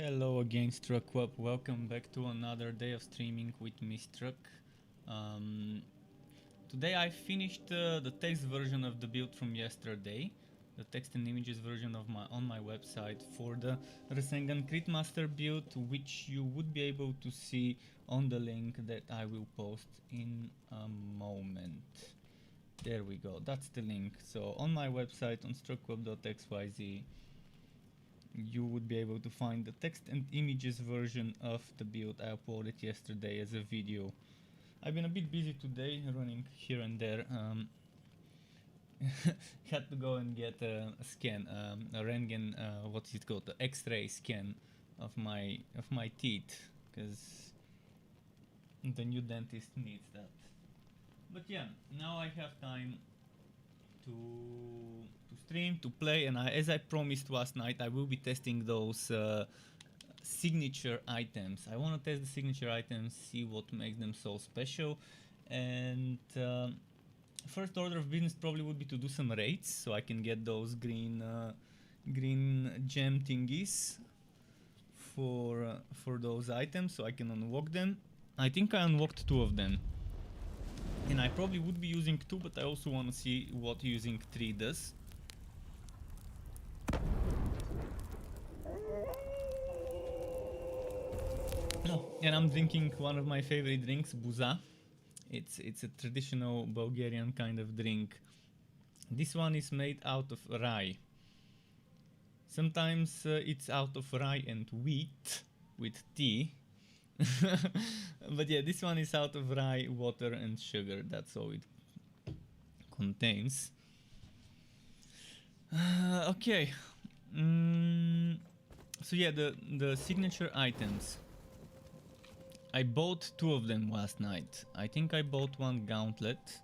Hello again, Struckweb. Welcome back to another day of streaming with me, Struck. Today I finished the text version of the build from yesterday, the text and images version of on my website for the Rasengan Critmaster build, which you would be able to see on the link that I will post in a moment. There we go, that's the link. So on my website on struckweb.xyz you would be able to find the text and images version of the build I uploaded yesterday as a video. I've been a bit busy today, running here and there. Had to go and get a scan, a Röntgen, what is it called, the X-ray scan of my teeth, because the new dentist needs that. But yeah, now I have time to stream, to play, and as I promised last night, I will be testing those signature items. I want to test the signature items, see what makes them so special, and first order of business probably would be to do some raids, so I can get those green gem thingies for those items, so I can unlock them. I think I unlocked 2 of them. And I probably would be using 2, but I also want to see what using 3 does. Oh, and I'm drinking one of my favorite drinks, buza. It's a traditional Bulgarian kind of drink. This one is made out of rye. Sometimes it's out of rye and wheat with tea. But yeah, this one is out of rye, water and sugar. That's all it contains. Okay. So yeah, the signature items. I bought 2 of them last night. I think I bought one gauntlet.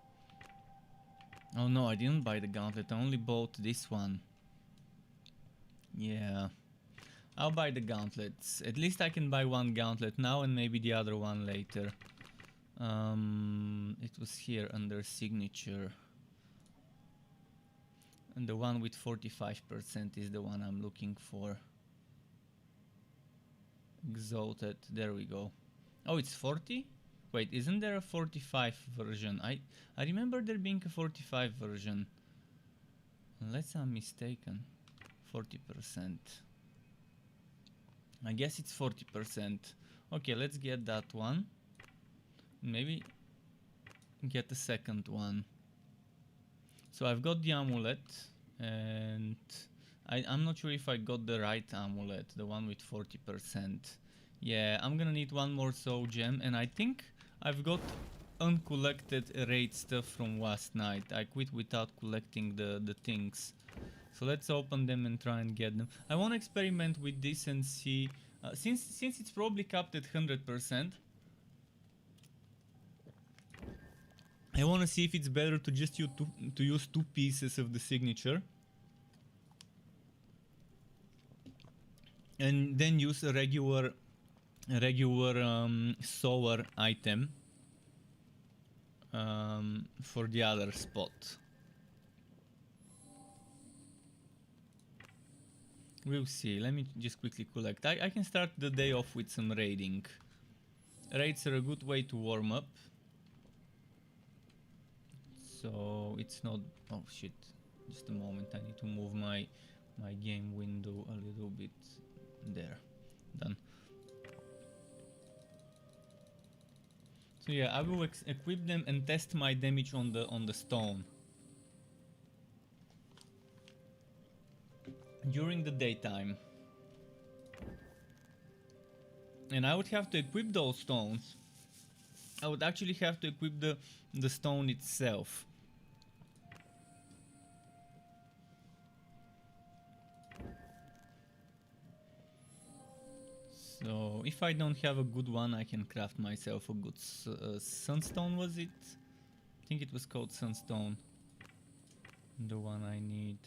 Oh no, I didn't buy the gauntlet. I only bought this one. Yeah. I'll buy the gauntlets. At least I can buy one gauntlet now and maybe the other one later. It was here under signature. And the one with 45% is the one I'm looking for. Exalted. There we go. Oh, it's 40? Wait, isn't there a 45 version? I remember there being a 45 version. Unless I'm mistaken. 40%. I guess it's 40%. Okay, let's get that one. Maybe get the second one. So I've got the amulet, and I'm not sure if I got the right amulet, the one with 40%. Yeah, I'm gonna need one more soul gem, and I think I've got uncollected raid stuff from last night. I quit without collecting the things. So let's open them and try and get them. I want to experiment with this and see, since it's probably capped at 100%, I want to see if it's better to just use 2 pieces of the signature and then use a regular solar item for the other spot. We'll see. Let me just quickly collect. I can start the day off with some raiding. Raids are a good way to warm up. So it's not... Oh shit. Just a moment. I need to move my game window a little bit. There. Done. So yeah, I will equip them and test my damage on the stone. During the daytime. And I would have to equip those stones. I would actually have to equip the stone itself. So if I don't have a good one, I can craft myself a good sunstone, was it? I think it was called sunstone. The one I need.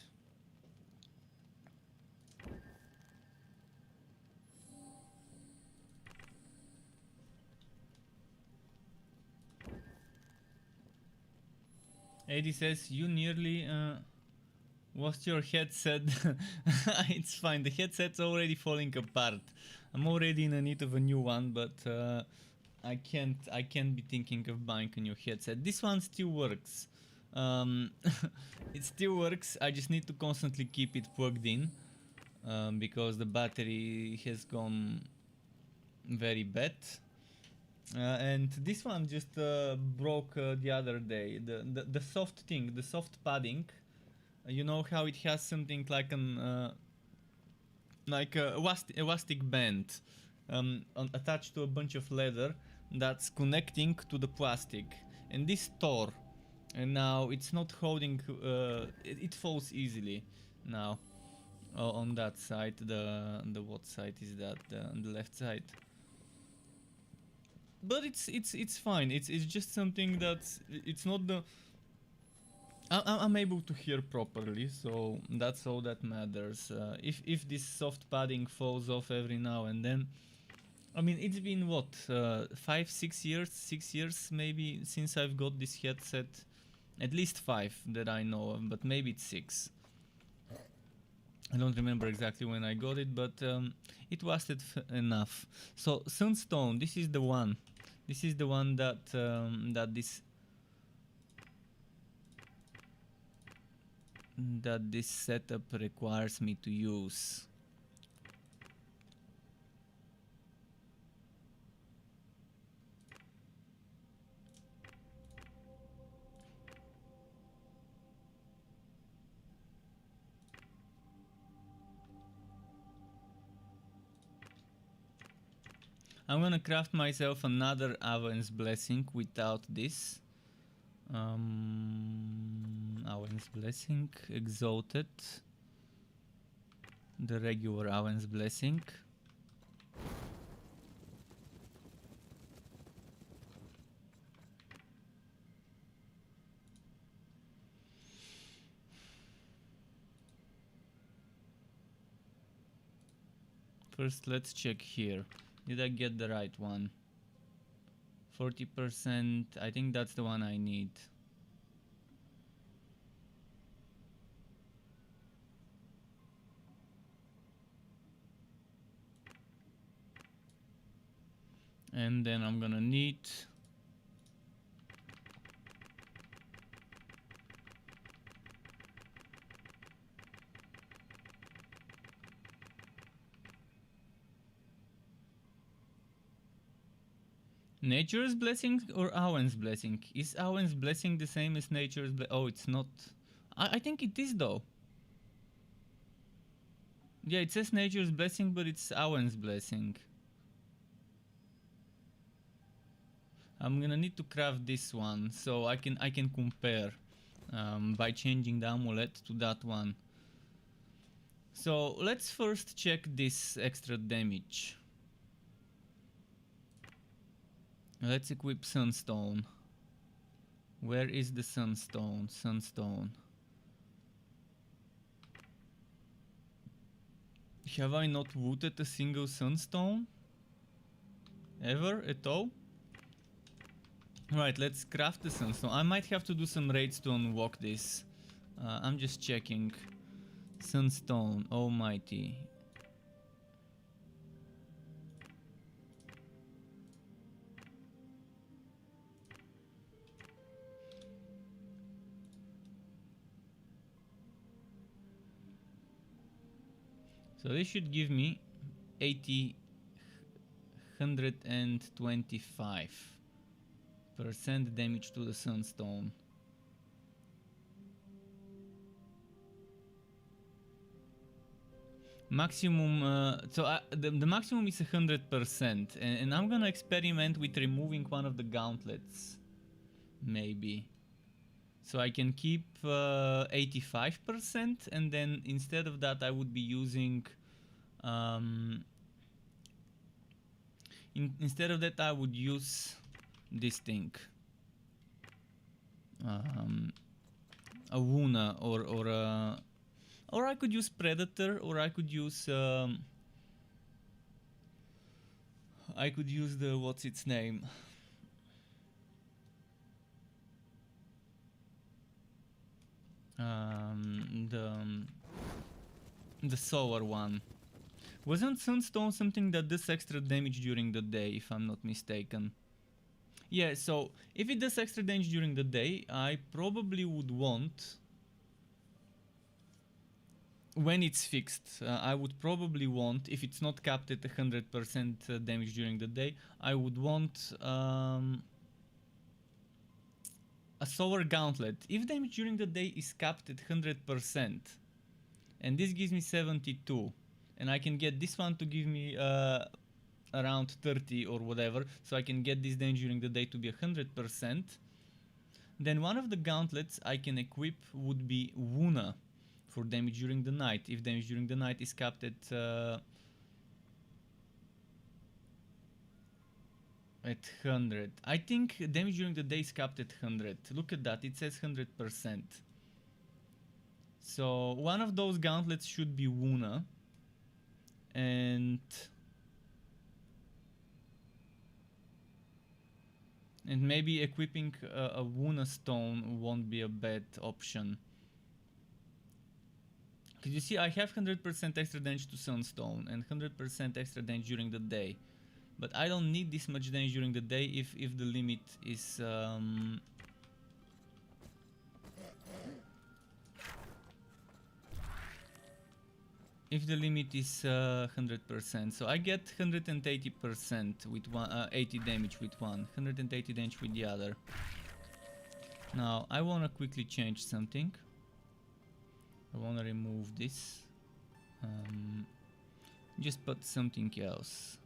Eddie says, you nearly lost your headset. It's fine, the headset's already falling apart. I'm already in a need of a new one, but I can't be thinking of buying a new headset. This one still works. It still works. I just need to constantly keep it plugged in because the battery has gone very bad. And this one just broke the other day. The soft thing, the soft padding. You know how it has something like an like a elastic band attached to a bunch of leather that's connecting to the plastic, and this tore, and now it's not holding. It falls easily now on that side. The what side is that? The left side. But it's fine. It's just something that's it's not the. I'm able to hear properly, so that's all that matters. If this soft padding falls off every now and then, I mean it's been what 5, 6 years, 6 years maybe since I've got this headset. At least 5 that I know of, but maybe it's 6. I don't remember exactly when I got it, but it lasted enough. So Sunstone, this is the one. This is the one that this setup requires me to use. I'm gonna craft myself another Aven's Blessing without this. Aven's Blessing, Exalted. The regular Aven's Blessing. First, let's check here. Did I get the right one? 40%. I think that's the one I need. And then I'm gonna need Nature's Blessing or Awen's Blessing? Is Awen's Blessing the same as Nature's Blessing? Oh, it's not. I think it is though. Yeah, it says Nature's Blessing, but it's Awen's Blessing. I'm gonna need to craft this one so I can compare by changing the amulet to that one. So let's first check this extra damage. Let's equip Sunstone. Where is the Sunstone? Sunstone. Have I not looted a single Sunstone? Ever at all? Right, let's craft the Sunstone. I might have to do some raids to unlock this. I'm just checking. Sunstone, Almighty. So this should give me 125% damage to the Sunstone. Maximum, the maximum is 100%, and I'm gonna experiment with removing one of the gauntlets, maybe. So I can keep 85%, and then instead of that I would be using instead of that I would use this thing, a Wuna, or I could use Predator, or I could use the what's its name? The solar one. Wasn't Sunstone something that does extra damage during the day, if I'm not mistaken? Yeah, so if it does extra damage during the day, I probably would want, when it's fixed, I would probably want, if it's not capped at 100% damage during the day, I would want a Solar Gauntlet. If damage during the day is capped at 100%, and this gives me 72, and I can get this one to give me around 30 or whatever, so I can get this damage during the day to be 100%, then one of the gauntlets I can equip would be Wuna for damage during the night, if damage during the night is capped at 100. I think damage during the day is capped at 100. Look at that, it says 100%. So one of those gauntlets should be Wuna, and maybe equipping a Wuna stone won't be a bad option. Because you see, I have 100% extra damage to Sunstone and 100% extra damage during the day. But I don't need this much damage during the day if the limit is... if the limit is 100%. So I get 180% with one, 80 damage with one, 180 damage with the other. Now I want to quickly change something. I want to remove this. Just put something else.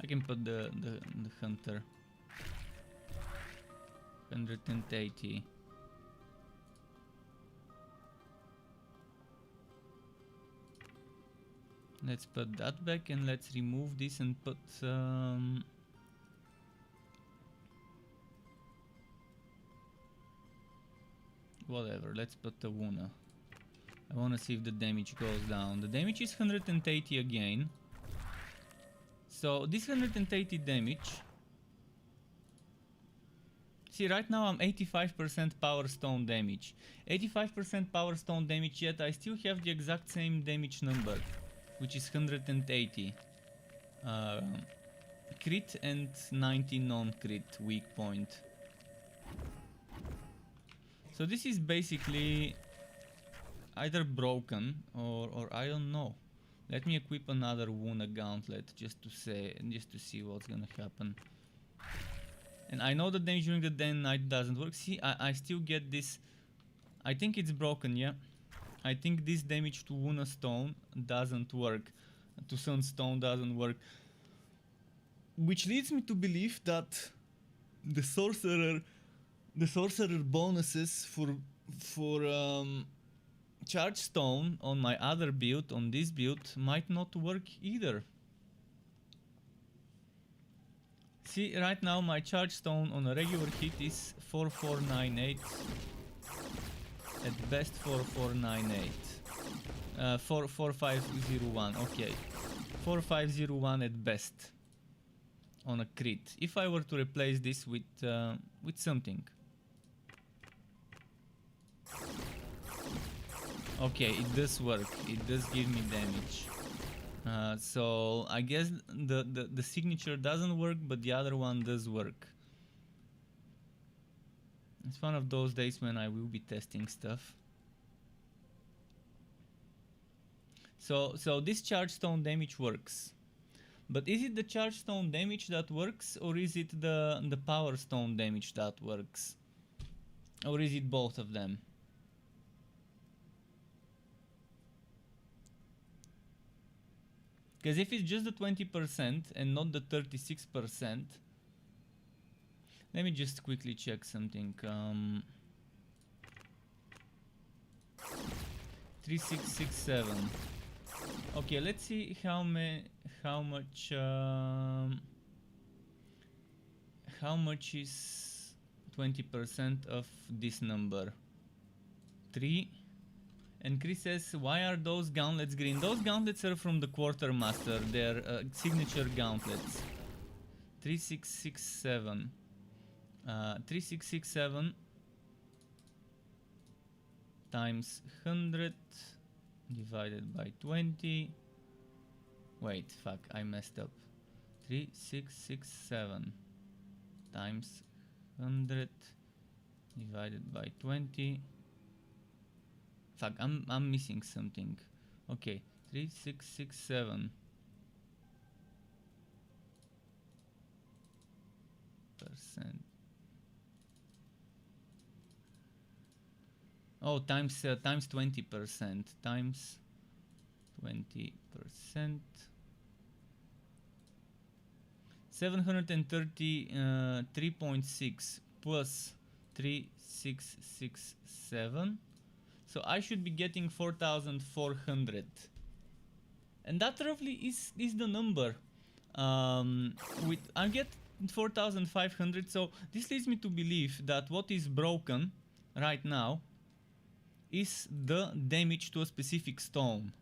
I can put the hunter. 180. Let's put that back, and let's remove this and put whatever, let's put the Wuna. I want to see if the damage goes down. The damage is 180 again. So this 180 damage... See, right now I'm 85% power stone damage. 85% power stone damage, yet I still have the exact same damage number, which is 180. Crit and 90 non-crit weak point. So this is basically either broken or I don't know. Let me equip another Wuna gauntlet just to see what's gonna happen. And I know the damage during the day and night doesn't work. See, I still get this. I think it's broken, yeah. I think this damage to Wuna stone doesn't work. To Sunstone doesn't work. Which leads me to believe that the sorcerer bonuses for charge stone on my other build, on this build, might not work either. See, right now my charge stone on a regular hit is 4498. At best 4498. 4501, okay. 4501 at best on a crit. If I were to replace this with something. Okay, it does work. It does give me damage. So I guess the signature doesn't work, but the other one does work. It's one of those days when I will be testing stuff. So this charge stone damage works. But is it the charge stone damage that works, or is it the power stone damage that works? Or is it both of them? Because if it's just the 20% and not the 36%, let me just quickly check something. 3667. Okay, let's see how much is 20% of this number. 3. And Chris says, why are those gauntlets green? Those gauntlets are from the Quartermaster. They're signature gauntlets. 3667. 3667 times 100 divided by 20. Wait, fuck, I messed up. 3667 times 100 divided by 20. Fuck, I'm missing something. Okay, 3667 percent. Oh, times 20%. Times 20%. 733.6 plus 3667. So I should be getting 4,400. And that roughly is the number. I get 4,500. So this leads me to believe that what is broken right now is the damage to a specific stone.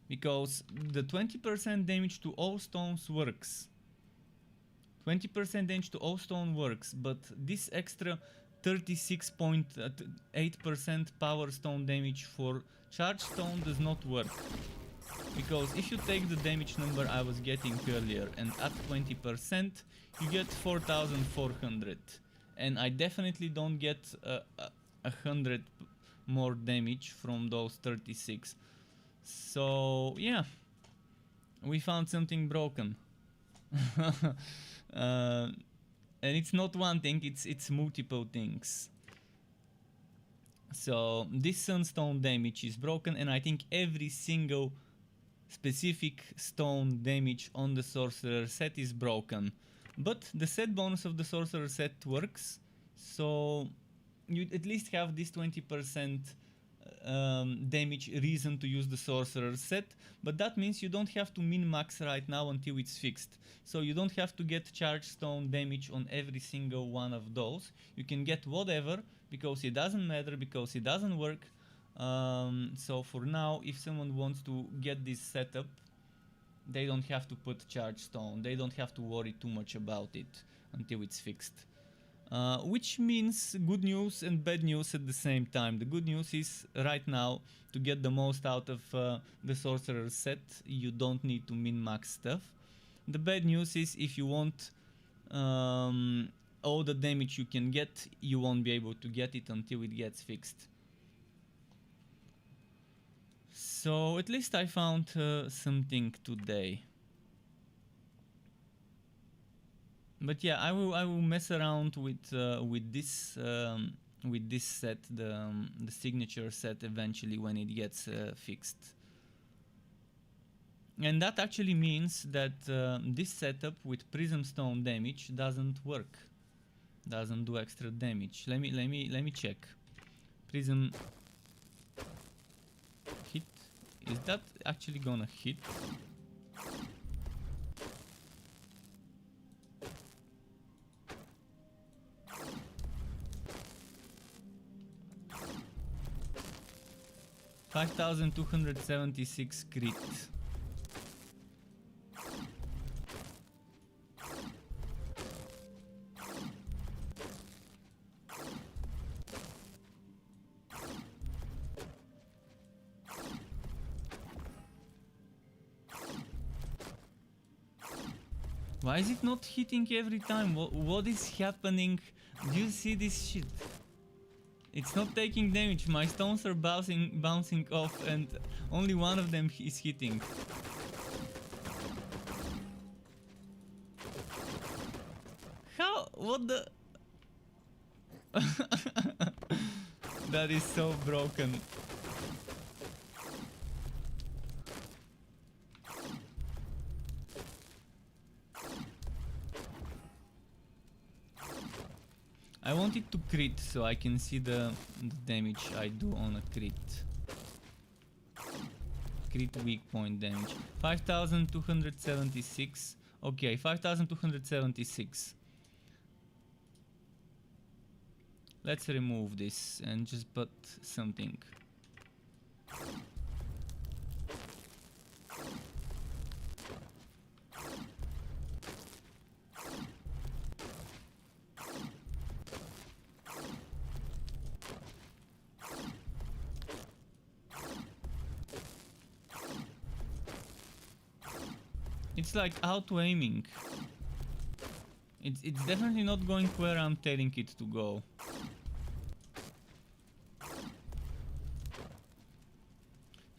Because the 20% damage to all stones works. 20% damage to all stone works, but this extra 36.8% power stone damage for charge stone does not work. Because if you take the damage number I was getting earlier and add 20%, you get 4,400. And I definitely don't get 100 more damage from those 36. So yeah, we found something broken. And it's not one thing, it's multiple things. So this sunstone damage is broken, and I think every single specific stone damage on the sorcerer set is broken. But the set bonus of the sorcerer set works, so you at least have this 20% damage reason to use the sorcerer set, but that means you don't have to min-max right now until it's fixed. So you don't have to get charge stone damage on every single one of those. You can get whatever, because it doesn't matter, because it doesn't work. So for now, if someone wants to get this setup, they don't have to put charge stone. They don't have to worry too much about it until it's fixed. Which means good news and bad news at the same time. The good news is right now, to get the most out of the sorcerer set, you don't need to min-max stuff. The bad news is if you want all the damage you can get, you won't be able to get it until it gets fixed. So at least I found something today. But yeah, I will mess around with this set, the signature set, eventually when it gets fixed. And that actually means that this setup with prism stone damage doesn't work, doesn't do extra damage. Let me check. Prism hit, is that actually gonna hit? $5,276 crit. Why is it not hitting every time? What is happening? Do you see this shit? It's not taking damage. My stones are bouncing off, and only one of them is hitting. How? What the? That is so broken. I want it to crit so I can see the damage I do on a crit. Crit weak point damage. 5,276. Okay, 5,276. Let's remove this and just put something. It's like auto-aiming. It's definitely not going where I'm telling it to go.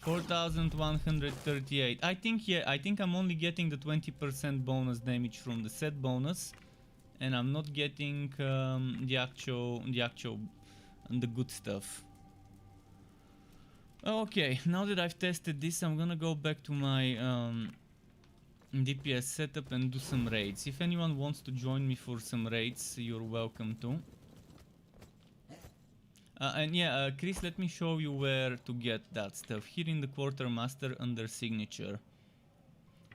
$4,138. I think I'm only getting the 20% bonus damage from the set bonus, and I'm not getting the good stuff. Okay, now that I've tested this, I'm gonna go back to my DPS setup and do some raids. If anyone wants to join me for some raids, you're welcome to. And yeah, Chris, let me show you where to get that stuff. Here in the Quartermaster under signature,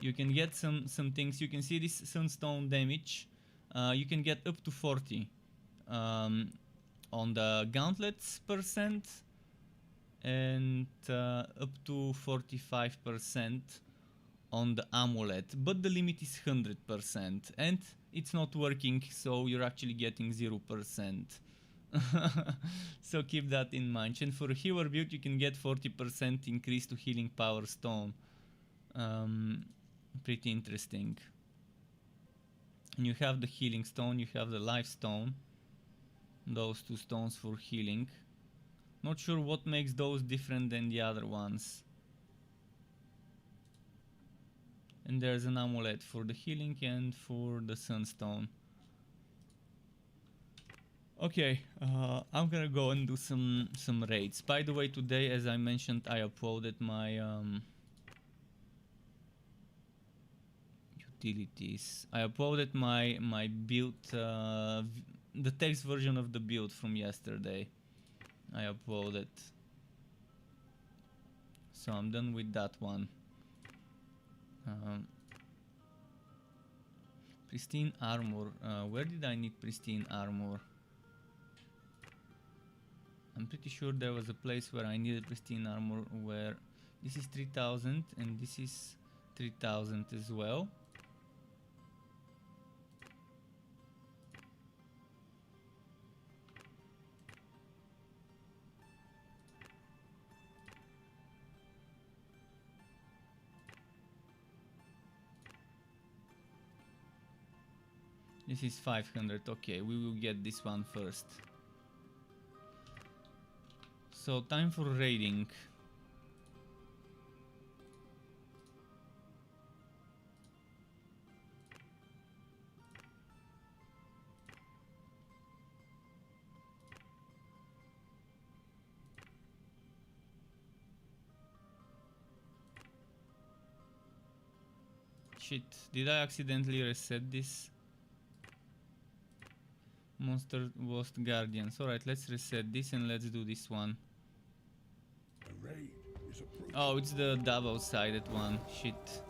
you can get some things. You can see this sunstone damage. You can get up to 40 on the gauntlets percent, and up to 45% on the amulet, but the limit is 100%, and it's not working, so you're actually getting 0%. So keep that in mind. And for a healer build, you can get 40% increase to healing power stone. Pretty interesting. And you have the healing stone, you have the life stone, those two stones for healing. Not sure what makes those different than the other ones. And there's an amulet for the healing and for the sunstone. Okay, I'm gonna go and do some raids. By the way, today, as I mentioned, I uploaded my utilities. I uploaded my build, the text version of the build from yesterday. I uploaded, so I'm done with that one. Pristine armor. Where did I need pristine armor? I'm pretty sure there was a place where I needed pristine armor, where this is 3000 and this is 3000 as well. This is 500. Okay, we will get this one first. So time for raiding. Shit, did I accidentally reset this? Monster Ghost Guardians. Alright, let's reset this and let's do this one. Oh, it's the double-sided one. Shit.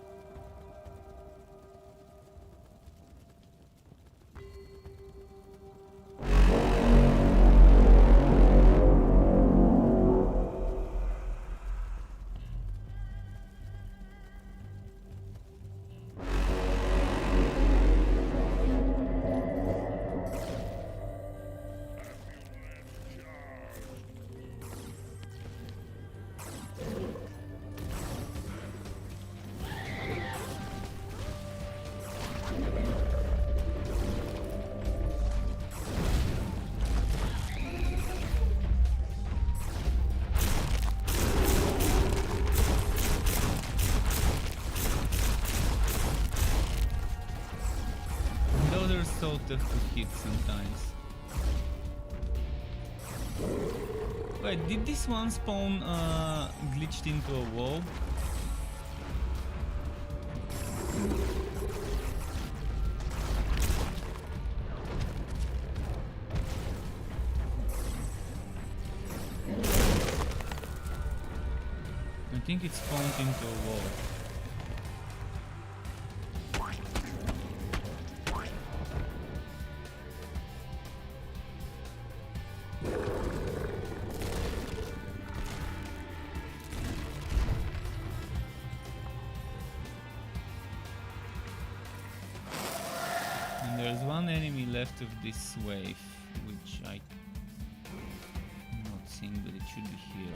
So tough to hit sometimes. Wait, did this one spawn glitched into a wall? I think it spawned into a wall. There's one enemy left of this wave, which I'm not seeing, but it should be here.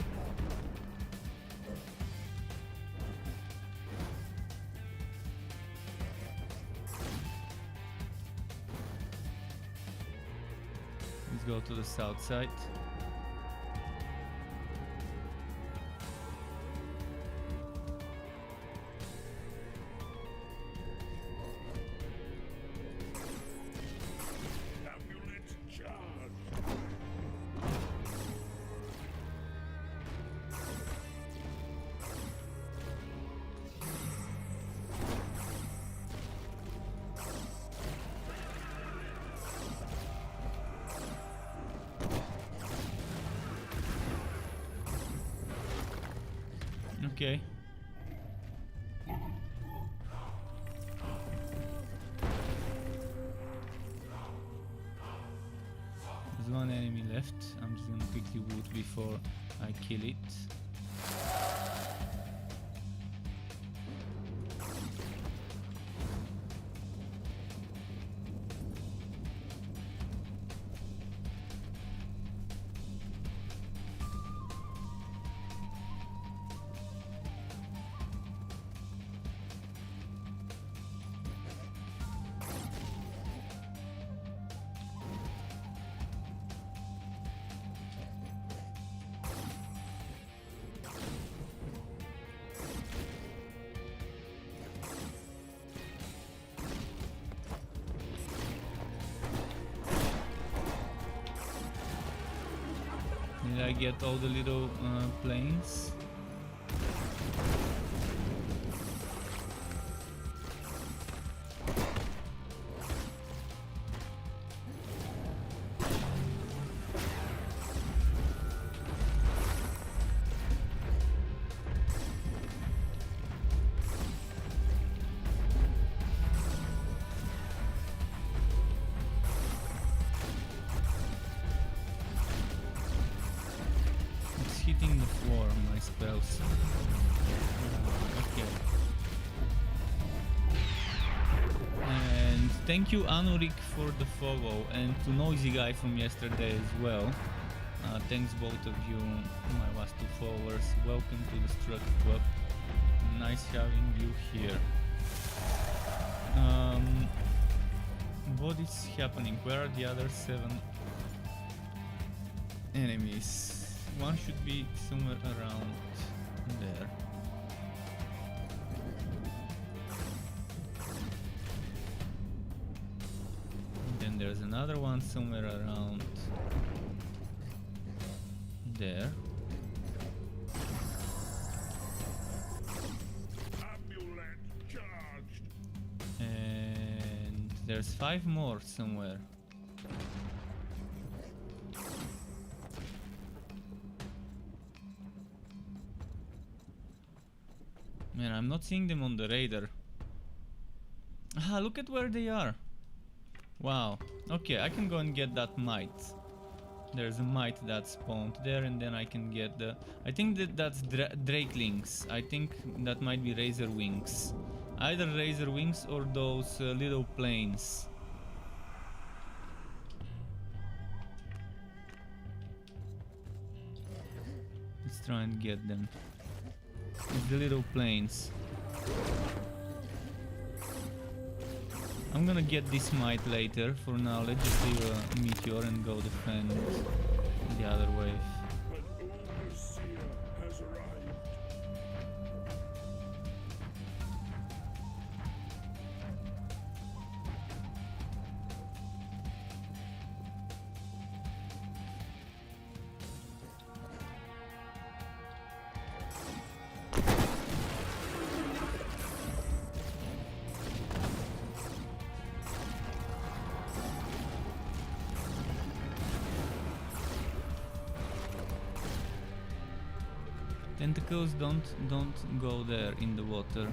Let's go to the south side. Okay. There's one enemy left. I'm just gonna quickly loot before I kill it. Did I get all the little planes? Hitting the floor, my spells. Okay. And thank you Anurik for the follow, and to Noisy Guy from yesterday as well. Thanks both of you, my last two followers. Welcome to the Strut Club. Nice having you here. What is happening? Where are the other 7 enemies? One should be somewhere around there. Then there's another one somewhere around there. And there's 5 more somewhere. Man, I'm not seeing them on the radar. Ah, look at where they are. Wow. Okay, I can go and get that mite. There's a mite that spawned there, and then I can get the... I think that's Drakelings. I think that might be Razor Wings. Either Razor Wings or those little planes. Let's try and get them. It's the little planes. I'm gonna get this mite later. For now, let's just leave a meteor and go defend the other wave. Tentacles don't go there in the water.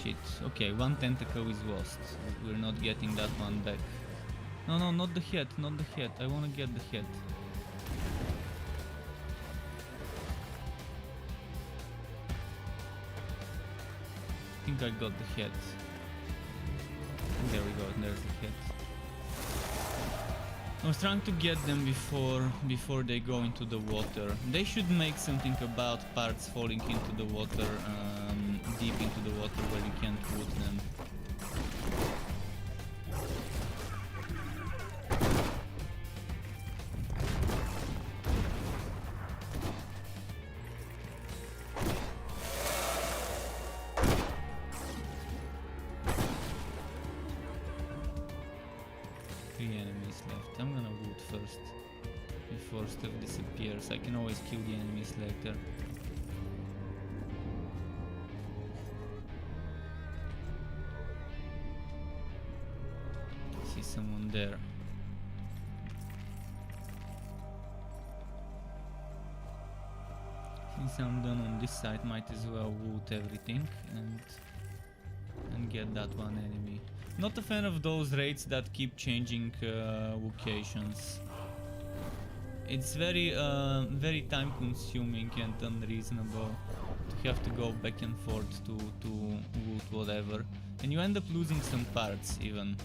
Shit. Okay, 1 tentacle is lost. We're not getting that one back. No, not the head, not the head. I wanna get the head. I think I got the head. There we go, there's the head. I was trying to get them before they go into the water. They should make something about parts falling into the water, deep into the water where you can't root them. stuff disappears. I can always kill the enemies later. See someone there. Since I'm done on this side, might as well loot everything and get that one enemy. Not a fan of those raids that keep changing locations. It's very very time consuming and unreasonable to have to go back and forth to loot whatever, and you end up losing some parts even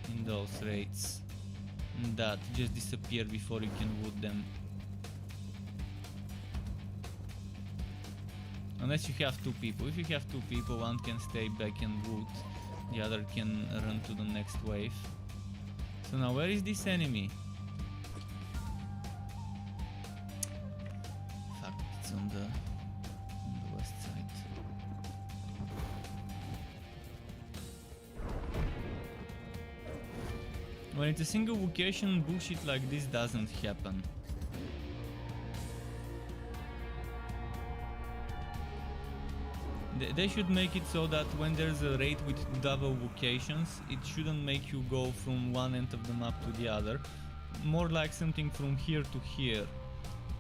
in those raids that just disappear before you can loot them. Unless you have two people. If you have two people, one can stay back and loot, the other can run to the next wave. So now where is this enemy? Fuck, it's on the west side. When it's a single location, bullshit like this doesn't happen. They should make it so that when there's a raid with double locations, it shouldn't make you go from one end of the map to the other. More like something from here to here,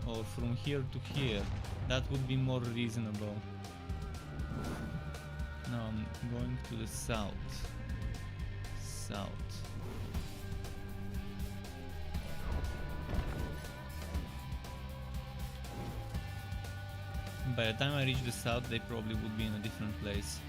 or from here to here. That would be more reasonable. Now I'm going to the south. By the time I reach the south, they probably would be in a different place.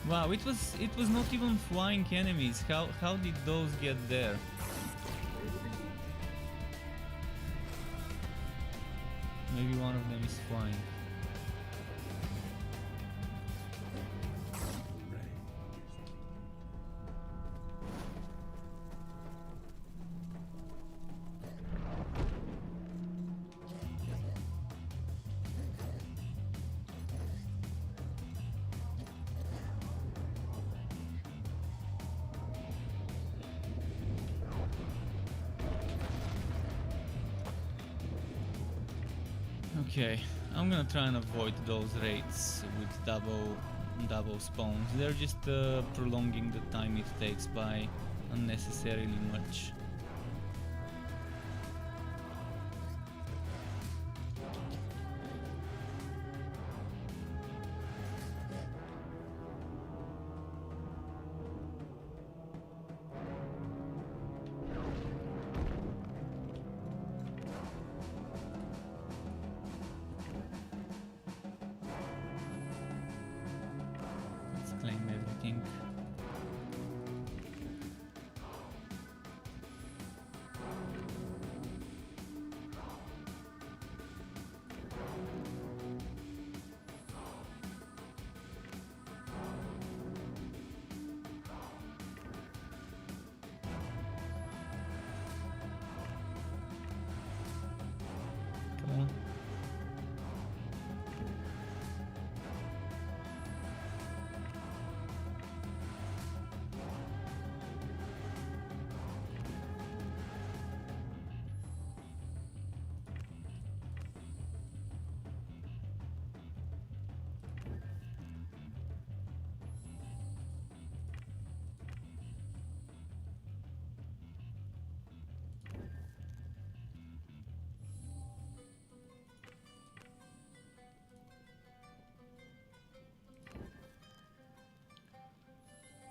Wow, it was not even flying enemies. How did those get there? Maybe one of them is flying. Okay, I'm gonna try and avoid those raids with double spawns. They're just prolonging the time it takes by unnecessarily much. Claim everything. Come on.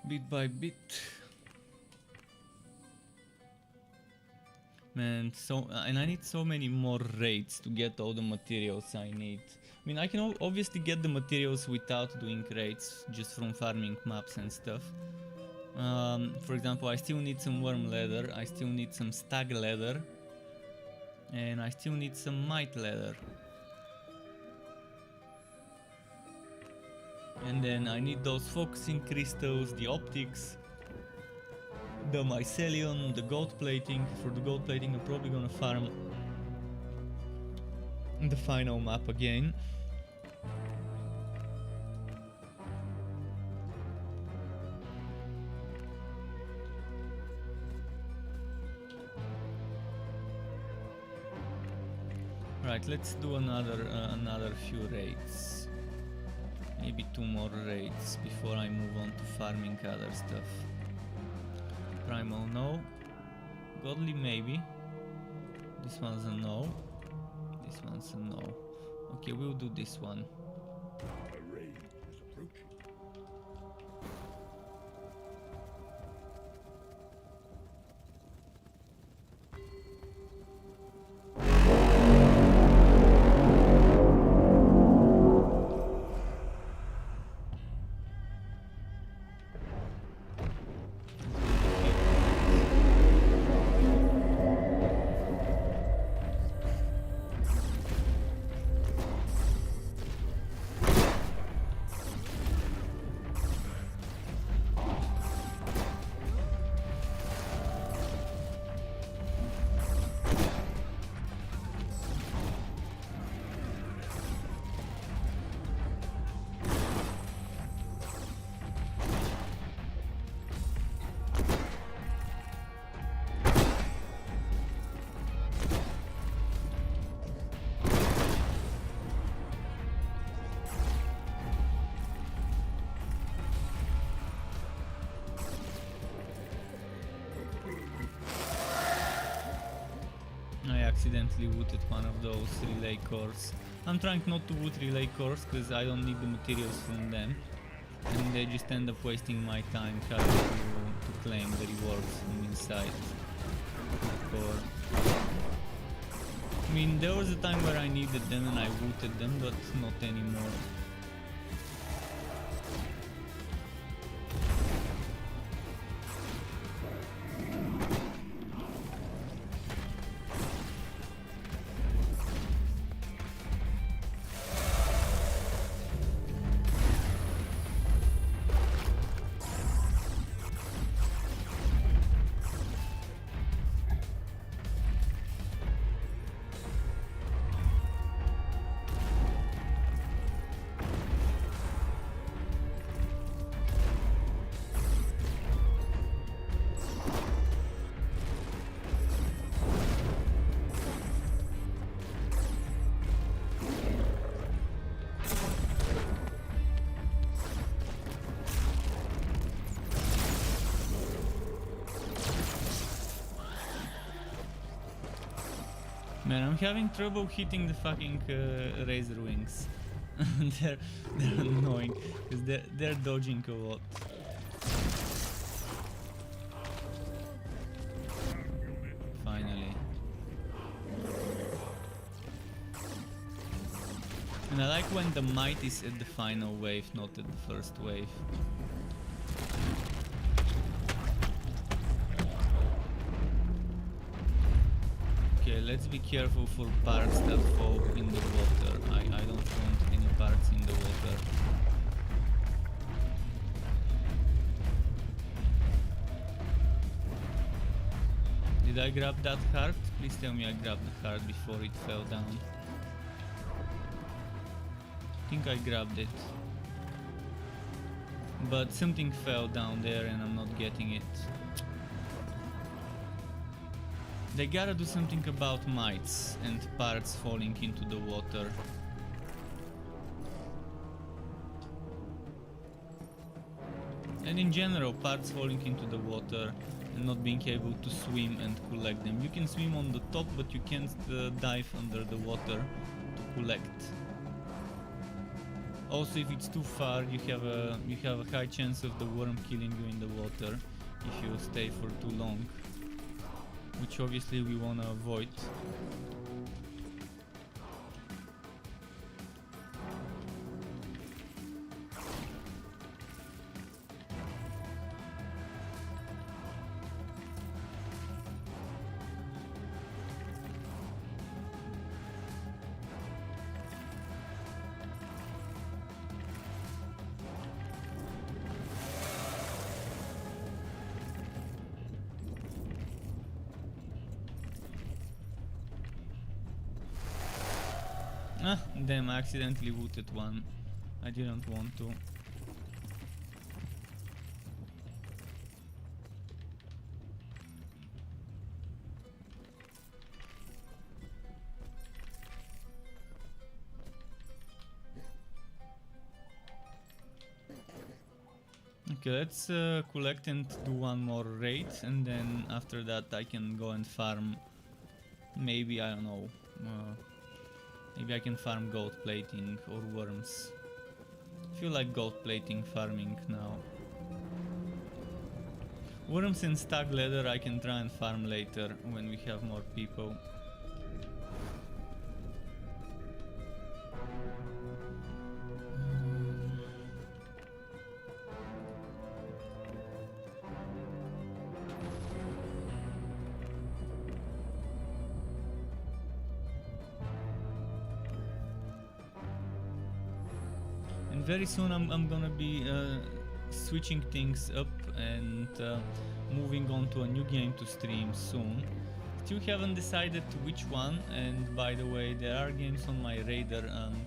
Bit by bit. Man, and I need so many more raids to get all the materials I need. I mean, I can obviously get the materials without doing raids, just from farming maps and stuff. For example, I still need some worm leather, I still need some stag leather, and I still need some mite leather. And then I need those focusing crystals, the optics, the mycelium, the gold plating. For the gold plating I'm probably gonna farm the final map again. Right, let's do another few raids. Maybe 2 more raids before I move on to farming other stuff. Primal, no. Godly, maybe. This one's a no. This one's a no. Okay, we'll do this one. A raid is approaching. I accidentally looted one of those relay cores. I'm trying not to loot relay cores because I don't need the materials from them. And they just end up wasting my time trying to claim the rewards from inside the core. I mean, there was a time where I needed them and I looted them, but not anymore. Man, I'm having trouble hitting the fucking razor wings. they're annoying because they're dodging a lot. Finally. And I like when the might is at the final wave, not at the first wave. Okay, let's be careful for parts that fall in the water. I don't want any parts in the water. Did I grab that heart? Please tell me I grabbed the heart before it fell down. I think I grabbed it. But something fell down there and I'm not getting it. They gotta do something about mites and parts falling into the water. And in general, parts falling into the water and not being able to swim and collect them. You can swim on the top, but you can't dive under the water to collect. Also, if it's too far, you have a high chance of the worm killing you in the water if you stay for too long, which obviously we want to avoid. Ah, damn, I accidentally looted one. I didn't want to. Okay, let's collect and do one more raid, and then after that I can go and farm. Maybe, I don't know. Maybe I can farm gold plating or worms. I feel like gold plating farming now. Worms and stag leather I can try and farm later when we have more people. And very soon I'm gonna be switching things up and moving on to a new game to stream soon. Still haven't decided which one, and by the way, there are games on my radar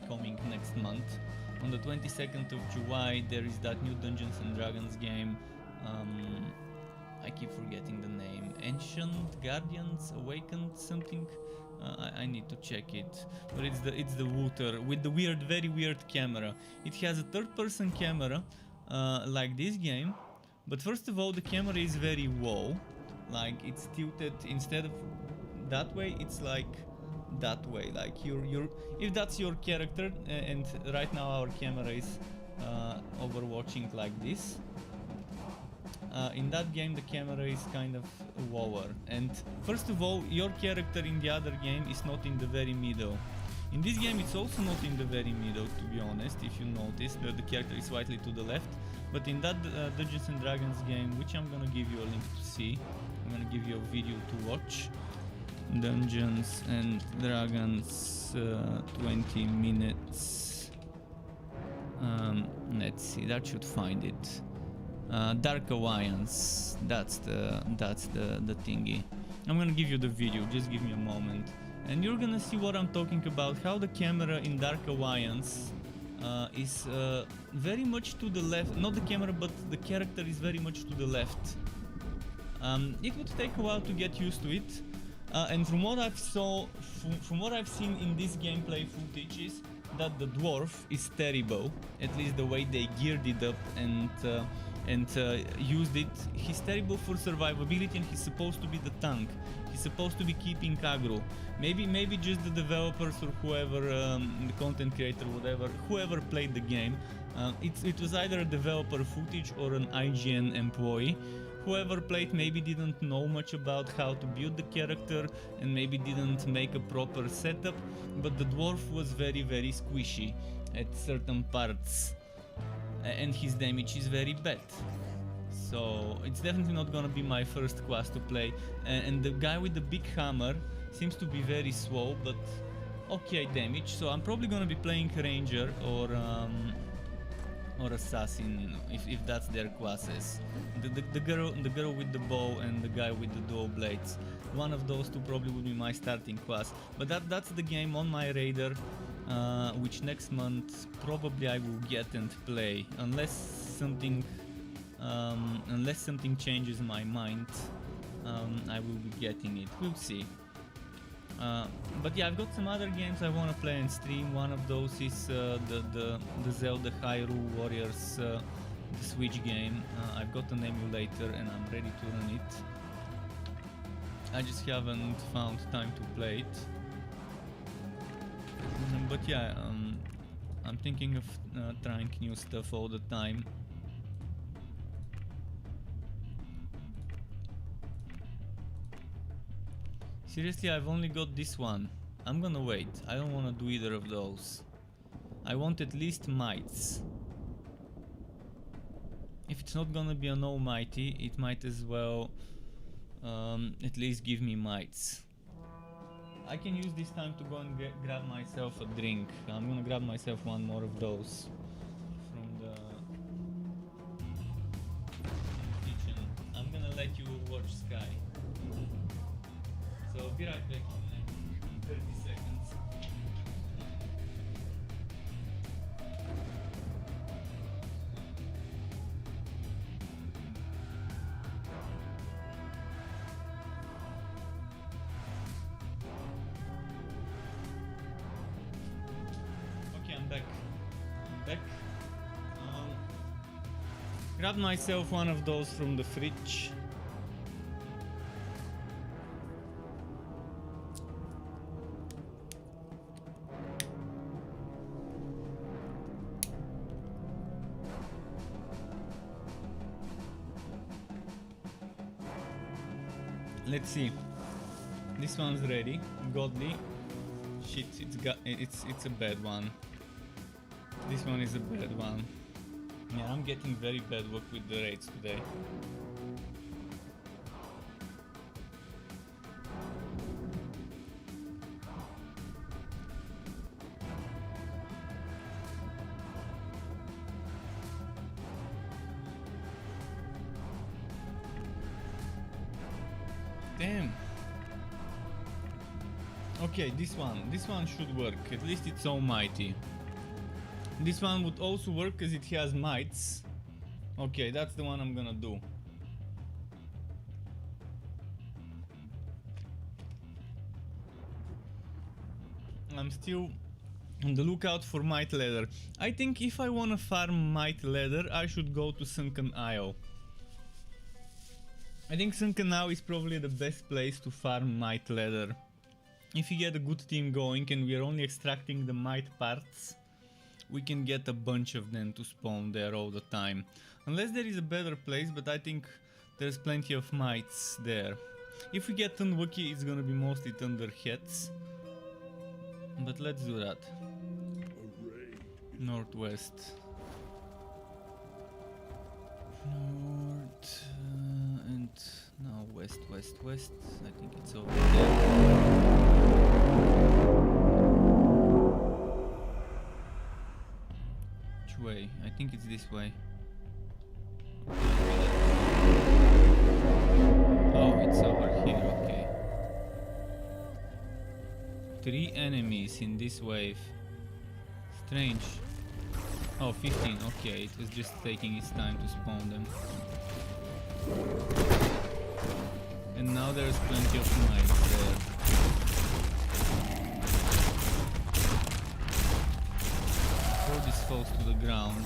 coming next month. On the 22nd of July there is that new Dungeons and Dragons game. I keep forgetting the name. Ancient Guardians Awakened something. I need to check it, but it's the Wooter with the very weird camera. It has a third-person camera, like this game, but first of all, the camera is very low, like it's tilted. Instead of that way, it's like that way. Like you're if that's your character, and right now our camera is overwatching like this. In that game the camera is kind of lower, and first of all your character in the other game is not in the very middle. In this game it's also not in the very middle, to be honest. If you notice, the character is slightly to the left, but in that Dungeons and Dragons game, which I'm gonna give you a link to see, I'm gonna give you a video to watch. Dungeons and Dragons 20 minutes. Let's see, that should find it. Dark Alliance, that's the thingy. I'm gonna give you the video, just give me a moment, and you're gonna see what I'm talking about. How the camera in Dark Alliance is very much to the left. Not the camera, but the character is very much to the left. It would take a while to get used to it, and from what I've seen in this gameplay footage is that the dwarf is terrible. At least the way they geared it up and used it. He's terrible for survivability, and he's supposed to be the tank. He's supposed to be keeping aggro. Maybe just the developers or whoever, the content creator, whatever, whoever played the game. It was either a developer footage or an IGN employee. Whoever played maybe didn't know much about how to build the character and maybe didn't make a proper setup, but the dwarf was very squishy at certain parts. And his damage is very bad, so it's definitely not gonna be my first class to play. And the guy with the big hammer seems to be very slow, but okay damage, so I'm probably gonna be playing ranger or assassin if that's their classes. The girl with the bow and the guy with the dual blades, one of those two probably would be my starting class. But that's the game on my radar, which next month probably I will get and play, unless something changes my mind. I will be getting it. We'll see. But yeah, I've got some other games I want to play and stream. One of those is the Zelda Hyrule Warriors, the Switch game. I've got an emulator and I'm ready to run it. I just haven't found time to play it. But yeah, I'm thinking of trying new stuff all the time. Seriously, I've only got this one. I'm gonna wait. I don't wanna do either of those. I want at least mites. If it's not gonna be an almighty, it might as well at least give me mites. I can use this time to go and grab myself a drink. I'm gonna grab myself one more of those from the kitchen. I'm gonna let you watch Sky. So I'll be right back in 30 seconds. Grab myself one of those from the fridge. Let's see. This one's ready. Godly. Shit, it's a bad one. This one is a bad one. Yeah, I'm getting very bad luck with the raids today. Damn. Okay, this one should work. At least it's almighty. This one would also work because it has mites. Okay, that's the one I'm gonna do. I'm still on the lookout for Might Leather. I think if I wanna farm Might Leather, I should go to Sunken Isle. I think Sunken Isle is probably the best place to farm Might Leather. If you get a good team going and we are only extracting the Might parts, we can get a bunch of them to spawn there all the time. Unless there is a better place, but I think there's plenty of mites there. If we get unlucky, it's gonna be mostly Thunderheads. But let's do that. Northwest. North and now west, west, west. I think it's over there. Which way? I think it's this way. Oh, it's over here, okay. 3 enemies in this wave. Strange. Oh, 15, okay, it was just taking its time to spawn them. And now there's plenty of mites there. Before this falls to the ground.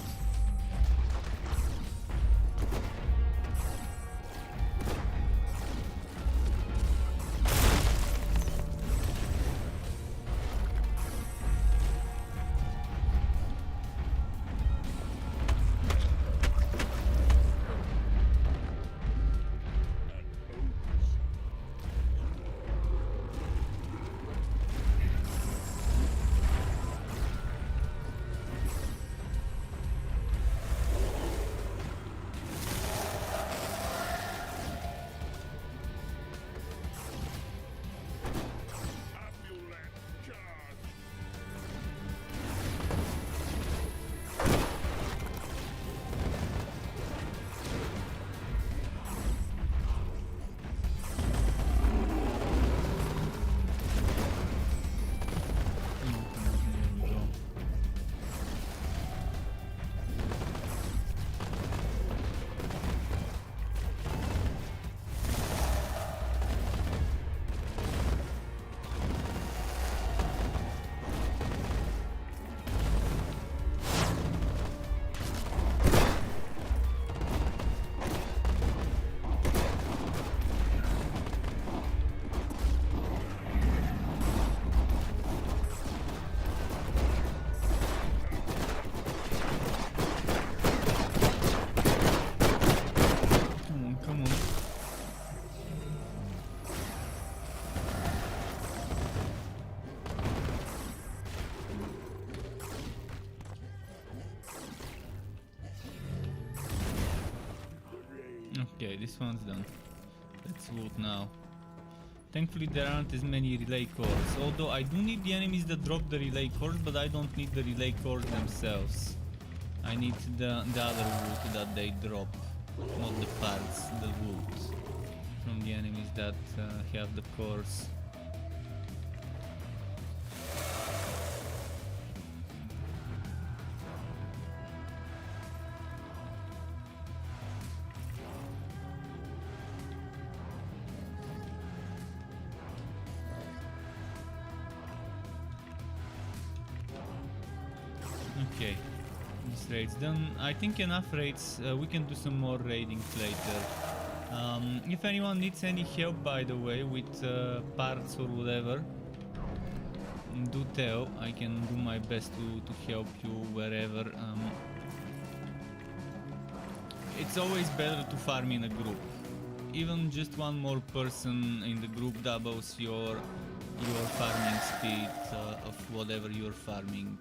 Okay, this one's done. Let's loot now. Thankfully there aren't as many relay cores, although I do need the enemies that drop the relay cores, but I don't need the relay cores themselves. I need the other loot that they drop, not the parts, the loot from the enemies that have the cores. Okay, this raids. Then I think enough raids. We can do some more raiding later. If anyone needs any help, by the way, with parts or whatever, do tell. I can do my best to help you wherever. It's always better to farm in a group. Even just one more person in the group doubles your farming speed of whatever you're farming.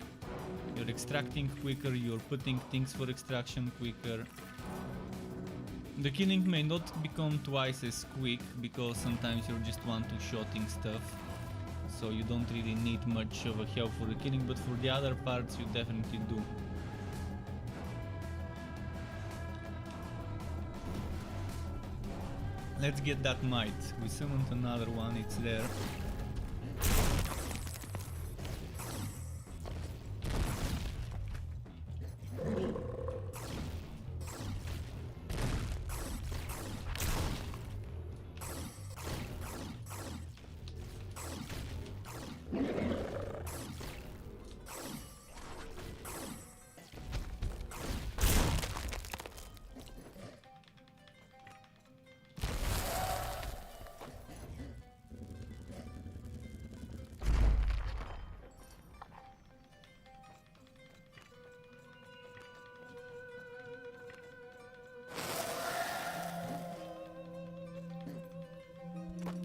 You're extracting quicker, you're putting things for extraction quicker. The killing may not become twice as quick because sometimes you're just one-two-shotting stuff, so you don't really need much of a help for the killing, but for the other parts you definitely do. Let's get that might. We summoned another one, it's there.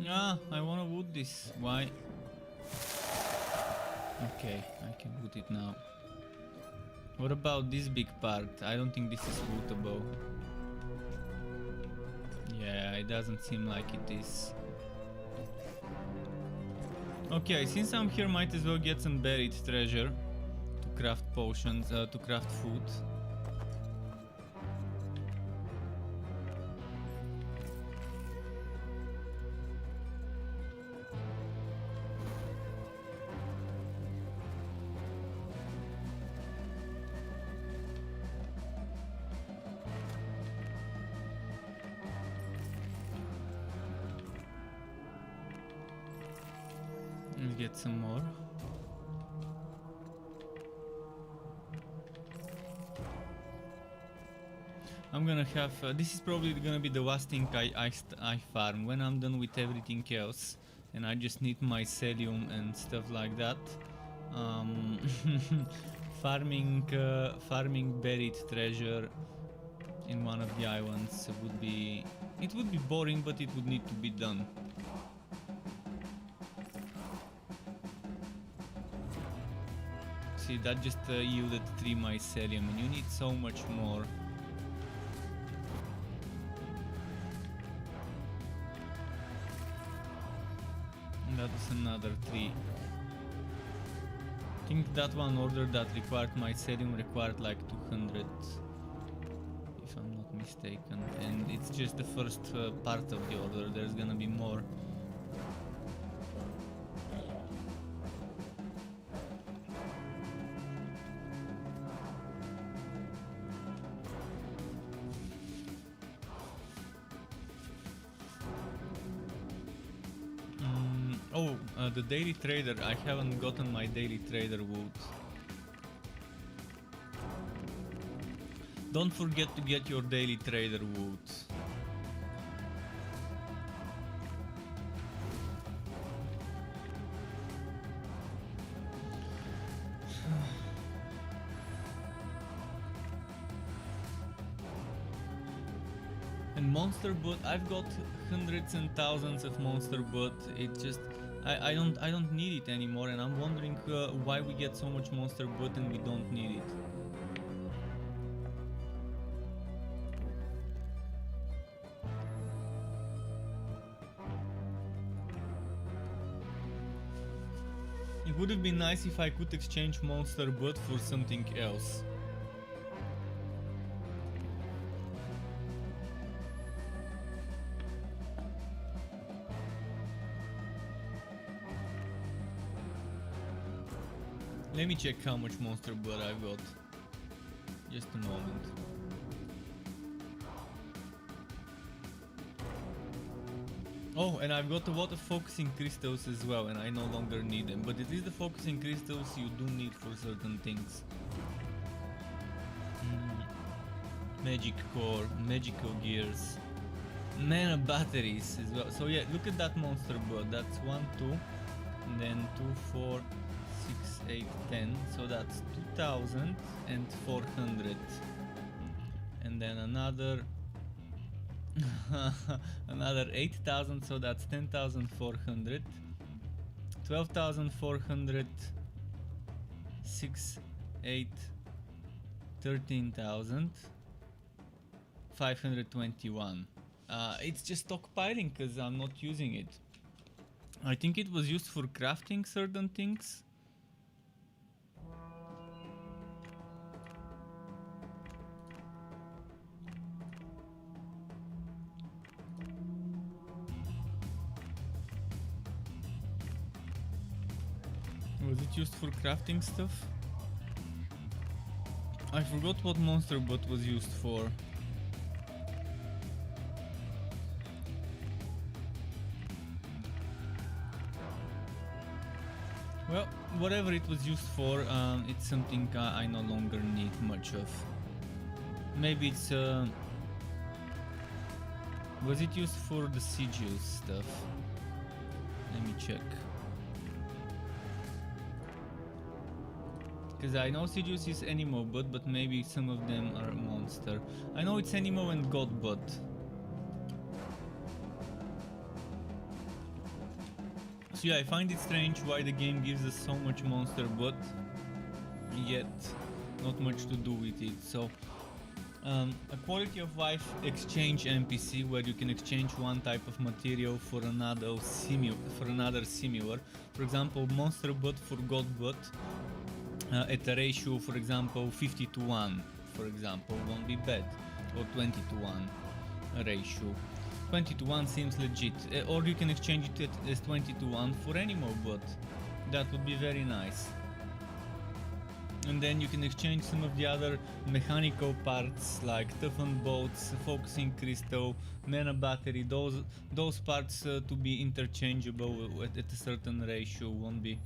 Ah, I wanna wood this. Why? Okay, I can wood it now. What about this big part? I don't think this is woodable. Yeah, it doesn't seem like it is. Okay, since I'm here, might as well get some buried treasure to craft potions, to craft food. Let's get some more. I'm gonna have this is probably gonna be the last thing I farm when I'm done with everything else, and I just need mycelium and stuff like that. Farming buried treasure in one of the islands would be boring, but it would need to be done. See, that just yielded 3 mycelium, and you need so much more. And that is another 3. I think that one order that required mycelium required like 200, if I'm not mistaken, and it's just the first part of the order. There's gonna be more. The daily trader, I haven't gotten my daily trader wood. Don't forget to get your daily trader wood. And monster boot, I've got hundreds and thousands of monster boot. It just I don't need it anymore, and I'm wondering why we get so much monster boot and we don't need it. It would have been nice if I could exchange monster boot for something else. Let me check how much monster blood I've got. Just a moment. Oh, and I've got a lot of focusing crystals as well, and I no longer need them. But it is the focusing crystals you do need for certain things. magic core, magical gears, mana batteries as well. So yeah, look at that monster bot. That's 1, 2, and then 2, 4, 6, 8, 10. So that's 2,400, and then another another 8,000. So that's 10,400, 12,400, 6, 8, 13,000, 521. It's just stockpiling because I'm not using it. I think it was used for crafting certain things. Was it used for crafting stuff? I forgot what monster bot was used for. Well, whatever it was used for, it's something I no longer need much of. Maybe it's was it used for the Sidious stuff? Let me check. Because I know Sidious is Anemo bot, but maybe some of them are monster. I know it's Anemo and God bot. So yeah, I find it strange why the game gives us so much monster bot, yet not much to do with it. So a quality of life exchange NPC where you can exchange one type of material for another similar. For example, monster bot for God bot at a ratio, for example, 50 to 1, for example, won't be bad, or 20 to 1 ratio. 20 to 1 seems legit, or you can exchange it as 20 to 1 for Anemo bot. That would be very nice. And then you can exchange some of the other mechanical parts like toughened bolts, focusing crystal, mana battery. Those parts to be interchangeable at a certain ratio won't be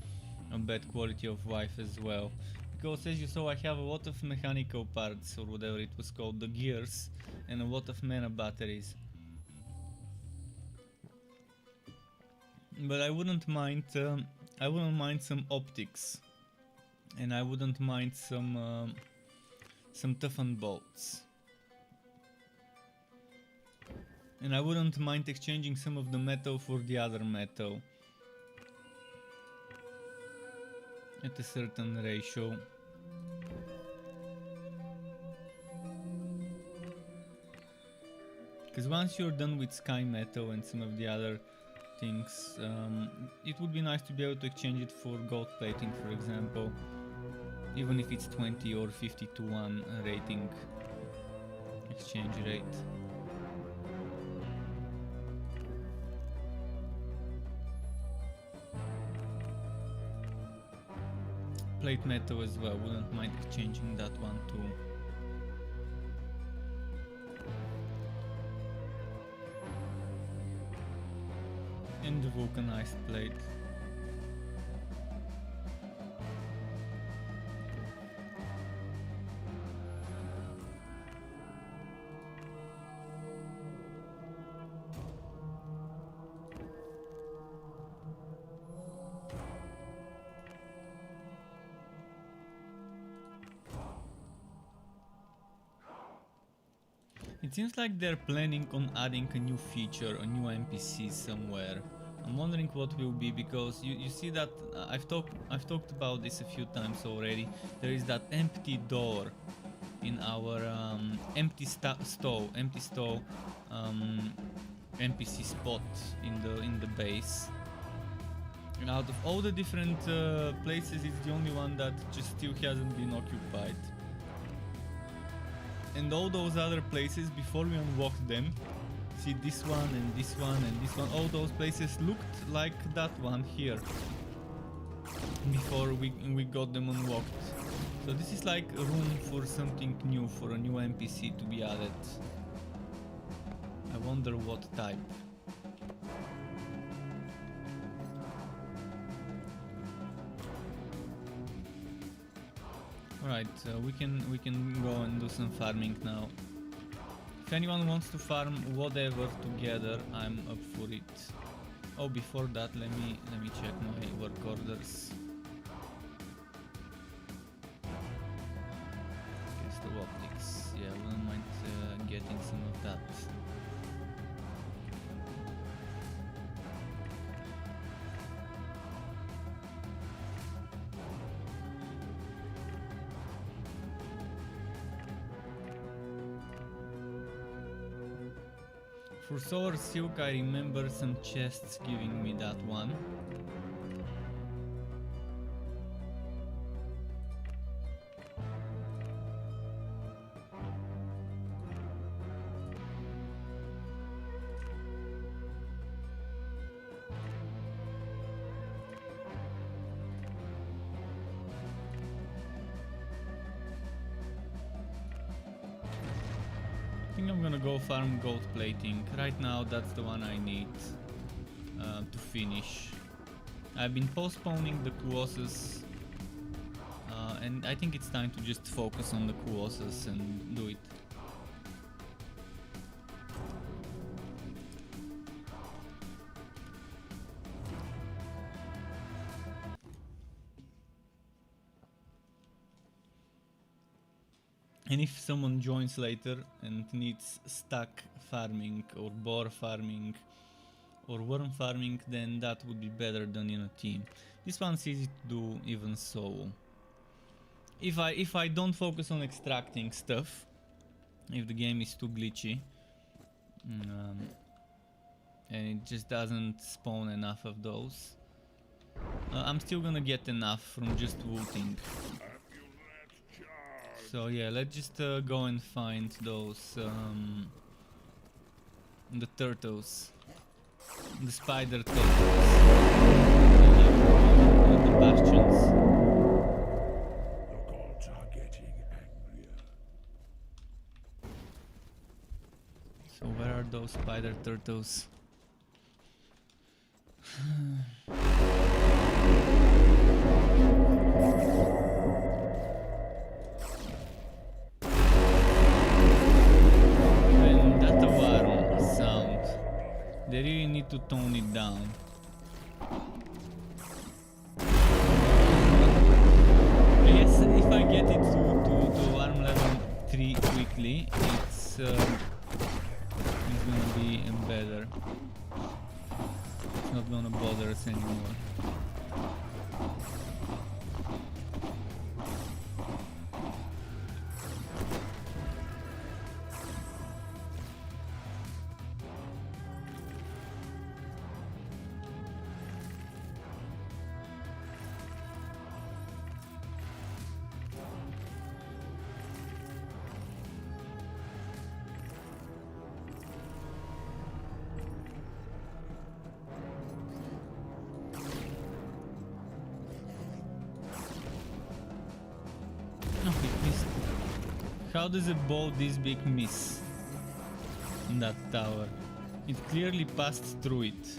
a bad quality of life as well. Because as you saw, I have a lot of mechanical parts, or whatever it was called, the gears, and a lot of mana batteries. But I wouldn't mind some optics, and I wouldn't mind some toughened bolts, and I wouldn't mind exchanging some of the metal for the other metal at a certain ratio. Because once you're done with sky metal and some of the other things, it would be nice to be able to exchange it for gold plating, for example, even if it's 20 or 50 to 1 rating exchange rate. Plate metal as well, wouldn't mind exchanging that one too. And the vulcanized plate. It seems like they're planning on adding a new feature, a new NPC somewhere. I'm wondering what will be, because you see that I've talked about this a few times already. There is that empty door in our empty stall NPC spot in the base. And out of all the different places, it's the only one that just still hasn't been occupied. And all those other places, before we unlocked them, see this one and this one and this one, all those places looked like that one here before we got them unlocked. So this is like a room for something new, for a new NPC to be added. I wonder what type. Alright, we can go and do some farming now. If anyone wants to farm whatever together, I'm up for it. Oh, before that, let me check my work orders. Crystal optics. Yeah, I wouldn't mind getting some of that. For Solar Silk, I remember some chests giving me that one. I think I'm gonna go farm gold plating. Right now that's the one I need to finish. I've been postponing the Colossus and I think it's time to just focus on the Colossus and do it. And if someone joins later and needs stack farming or boar farming or worm farming, then that would be better than in a team. This one's easy to do even so. If I don't focus on extracting stuff, if the game is too glitchy and it just doesn't spawn enough of those, I'm still gonna get enough from just looting. So yeah, let's just go and find those the turtles, the spider turtles, the bastions. The gods are getting angrier. So where are those spider turtles? They really need to tone it down. I guess if I get it to alarm level 3 quickly, it's gonna be better. It's not gonna bother us anymore. How does a ball this big miss on that tower? It clearly passed through it.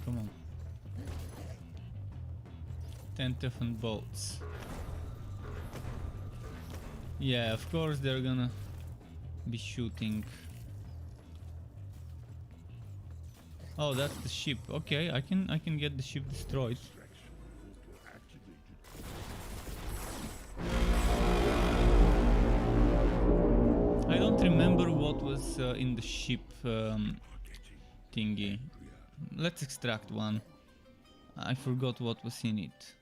Come on. Tentaphon bolts. Yeah, of course they're gonna be shooting. Oh, that's the ship. Okay, I can get the ship destroyed. I don't remember what was in the ship thingy. Let's extract one. I forgot what was in it.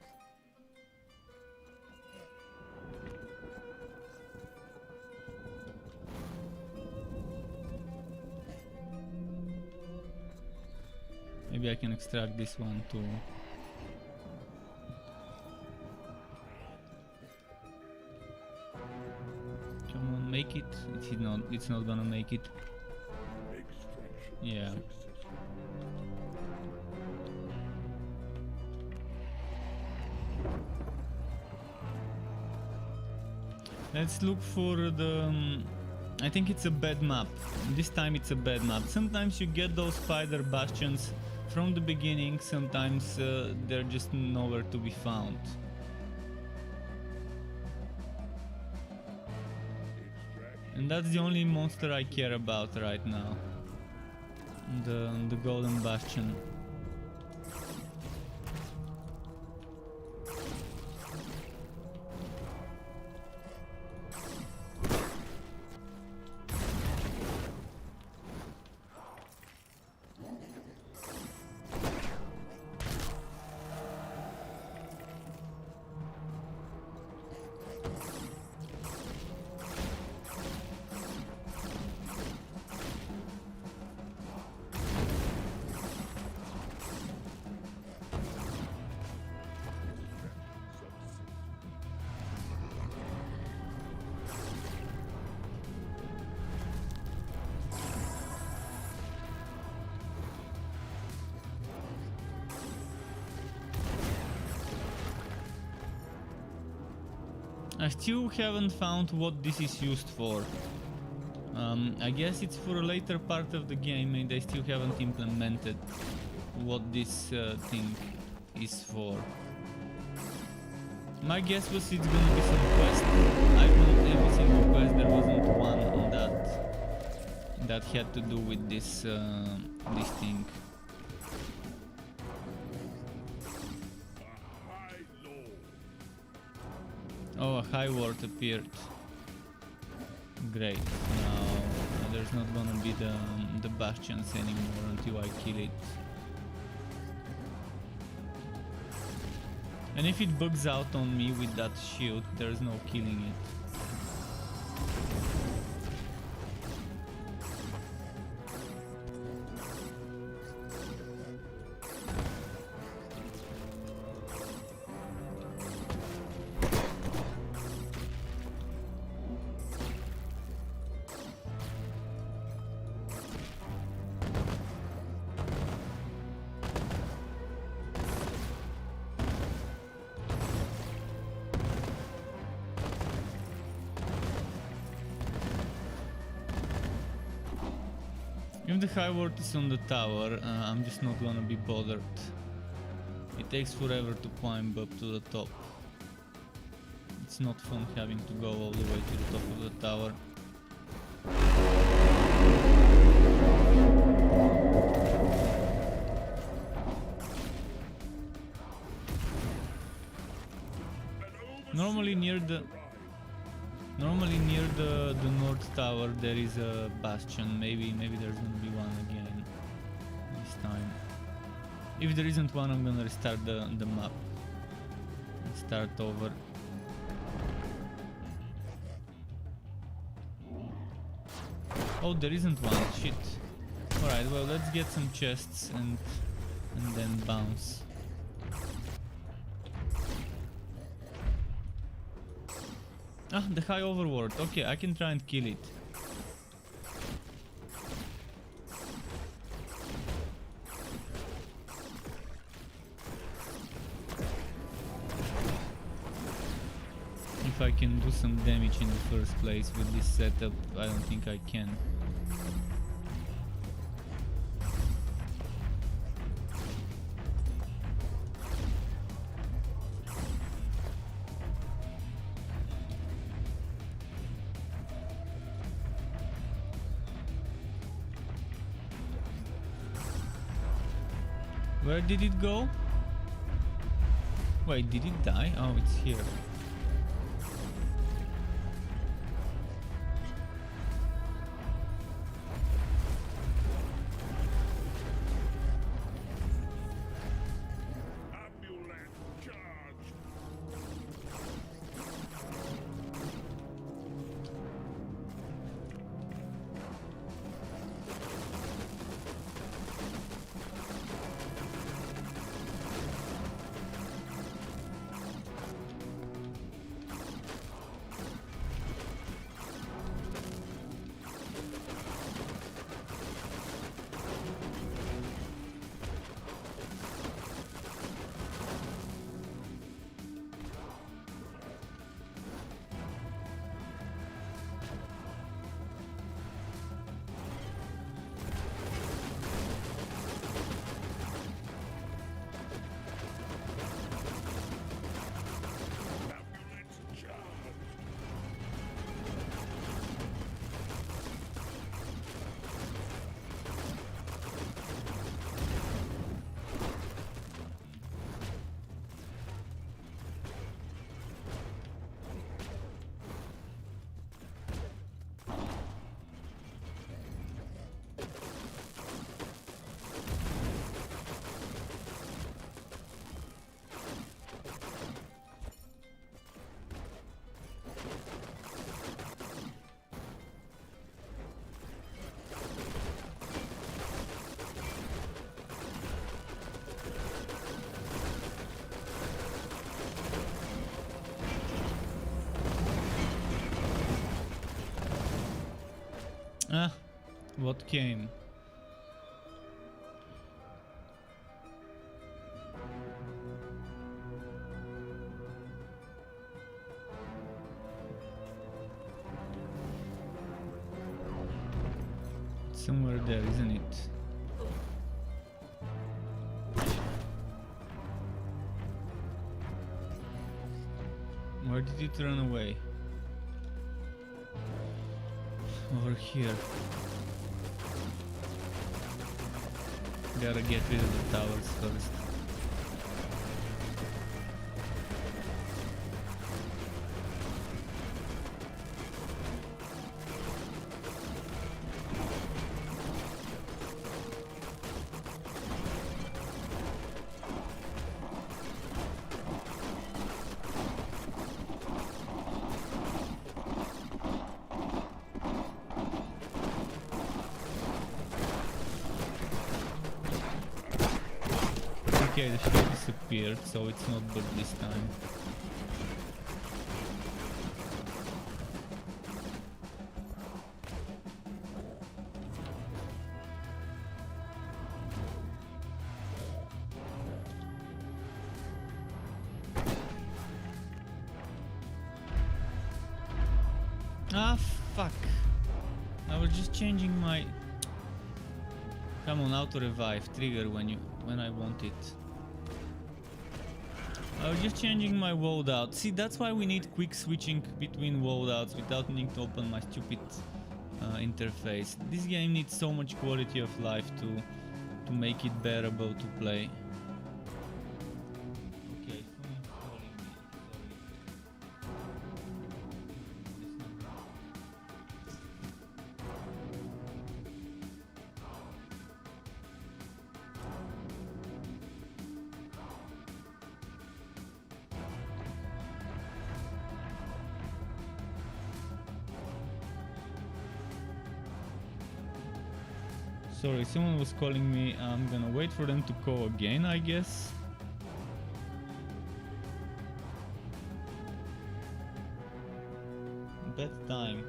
Maybe I can extract this one too. It's not gonna make it. Extraction Yeah. successful. Let's look for the. I think it's a bad map. This time it's a bad map. Sometimes you get those spider bastions from the beginning. Sometimes they're just nowhere to be found. Extraction. And that's the only monster I care about right now. The golden bastion. I still haven't found what this is used for. I guess it's for a later part of the game and they still haven't implemented what this thing is for. My guess was it's gonna be some quest. I found every single quest, there wasn't one that had to do with this this thing. High low. Oh, a high ward appeared. Great. Now there's not gonna be the bastions anymore until I kill it. And if it bugs out on me with that shield, there's no killing it. If the high ward is on the tower, I'm just not gonna be bothered. It takes forever to climb up to the top. It's not fun having to go all the way to the top of the tower. Normally near the north tower there is a bastion. Maybe there's gonna be one again this time. If there isn't one, I'm gonna restart the map and start over. Oh, there isn't one. Shit. Alright, well, let's get some chests and then bounce. Ah, the high overword. Okay, I can try and kill it. If I can do some damage in the first place with this setup, I don't think I can. Where did it go? Wait, did it die? Oh, it's here. Amulet charged. What came? Somewhere there, isn't it? Where did it run away? Over here. Gotta get rid of the towers first. Okay, the ship disappeared, so it's not good this time. Ah, fuck. I was just changing my... Come on, auto revive, trigger when I want it. I was just changing my loadout. See, that's why we need quick switching between loadouts without needing to open my stupid interface. This game needs so much quality of life to make it bearable to play. Okay, someone's calling me. Sorry, someone was calling me. I'm gonna wait for them to call again, I guess. Bad time.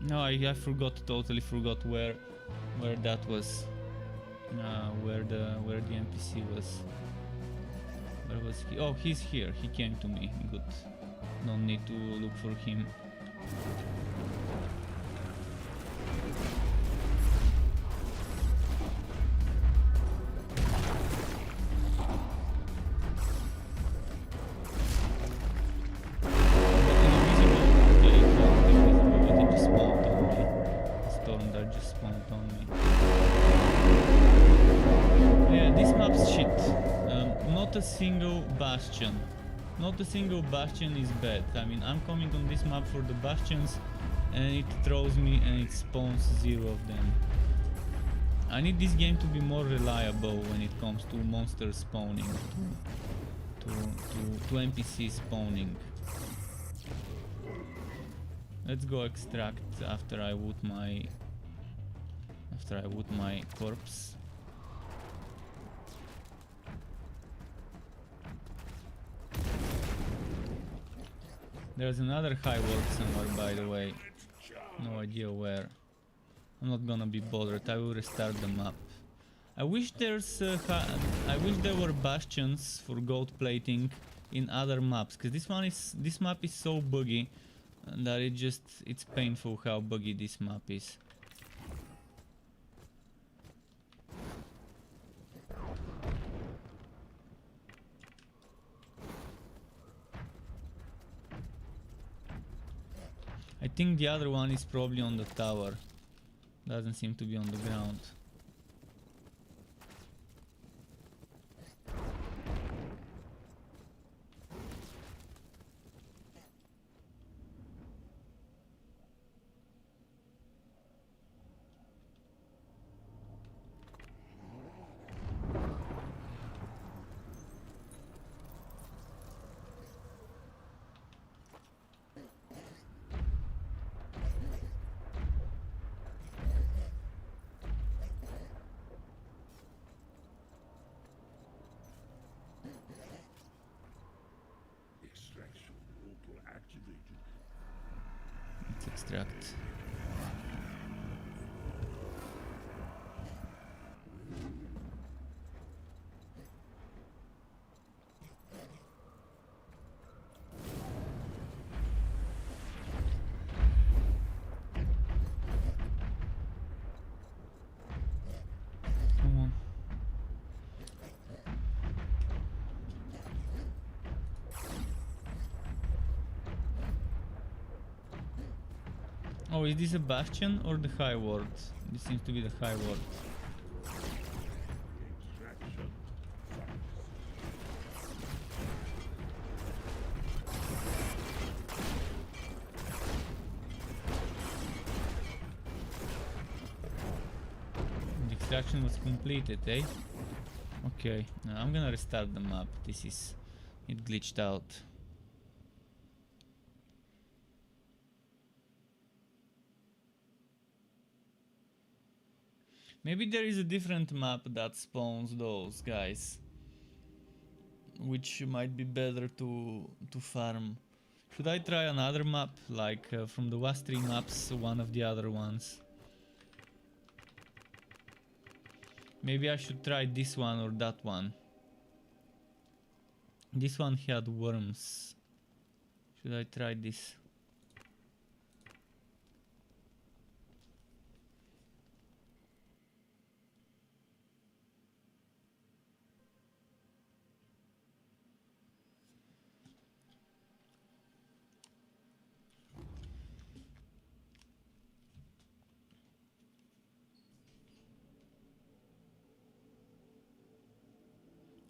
No, I forgot, totally forgot where that was. Where the NPC was. Where was he? Oh, he's here. He came to me. Good. Don't need to look for him. Not a single bastion is bad. I mean, I'm coming on this map for the bastions and it throws me and it spawns 0 of them. I need this game to be more reliable when it comes to monster spawning, to NPC spawning. Let's go extract after I wood my corpse. There's another high wall somewhere, by the way. No idea where. I'm not gonna be bothered. I will restart the map. I wish there were bastions for gold plating in other maps, because this map is so buggy that it's painful how buggy this map is. I think the other one is probably on the tower. Doesn't seem to be on the ground. extract. Come on. Oh, is this a bastion or the high ward? This seems to be the high ward. Extraction. The extraction was completed, eh? Okay, now I'm gonna restart the map. It glitched out. Maybe there is a different map that spawns those guys, which might be better to farm. Should I try another map, like from the last 3 maps, one of the other ones? Maybe I should try this one or that one. This one had worms. Should I try this?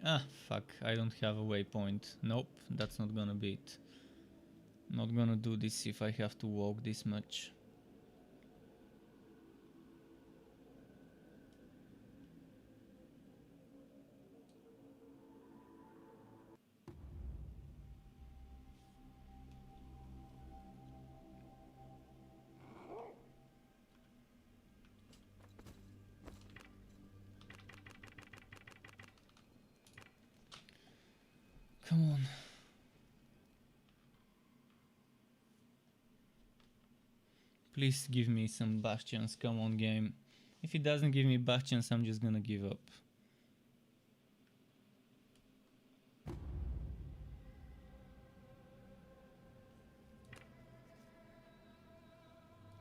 Ah, fuck, I don't have a waypoint. Nope, that's not gonna be it. Not gonna do this if I have to walk this much. Come on. Please give me some bastions, come on game. If it doesn't give me bastions, I'm just gonna give up.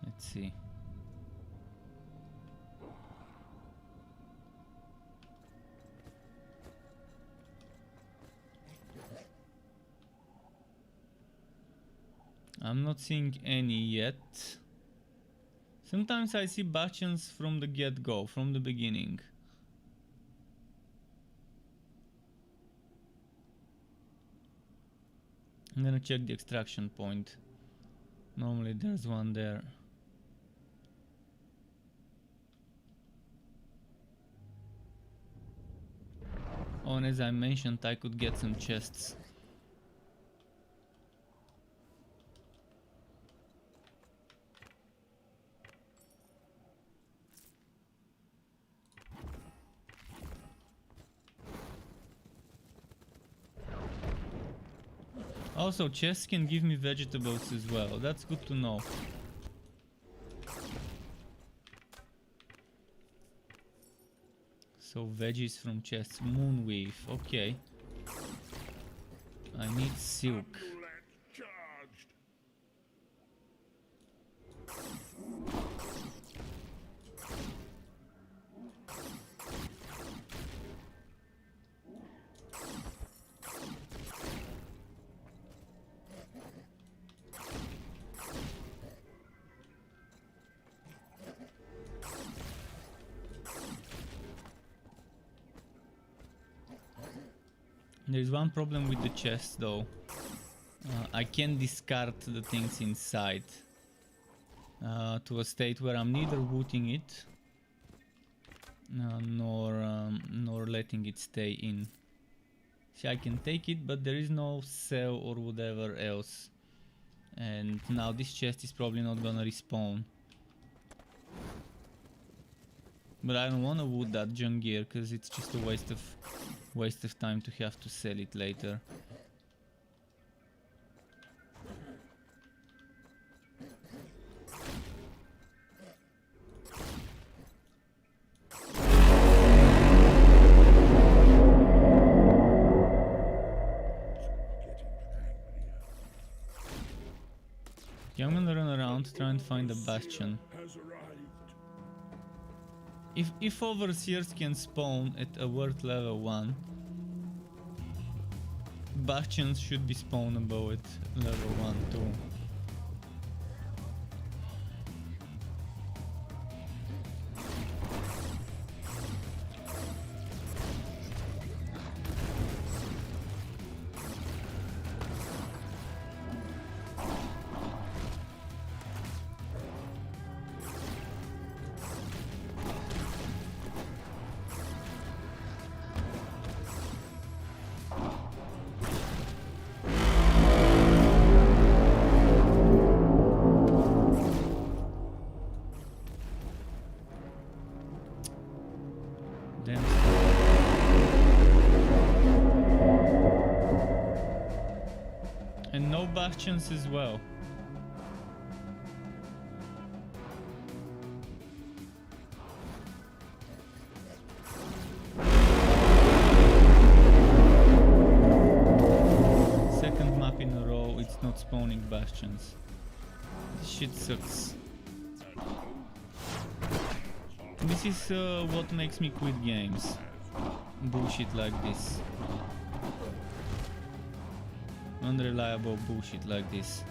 Let's see. I'm not seeing any yet. Sometimes I see bastions from the get-go, from the beginning. I'm gonna check the extraction point. Normally there's one there. Oh, and as I mentioned, I could get some chests. Also, chests can give me vegetables as well. That's good to know. So veggies from chests. Moonweave. Okay. I need silk. Amulet charged. There's one problem with the chest though. I can't discard the things inside to a state where I'm neither looting it nor letting it stay in. See, I can take it, but there is no sell or whatever else. And now this chest is probably not gonna respawn. But I don't wanna loot that junk gear because it's just a waste of time to have to sell it later. try and find a bastion. Has arrived. If overseers can spawn at a worth level 1, bastions should be spawnable at level 1 too. Damn. And no bastions as well. Second map in a row, it's not spawning bastions. This shit sucks. This is what makes me quit games. Bullshit like this. Unreliable bullshit like this.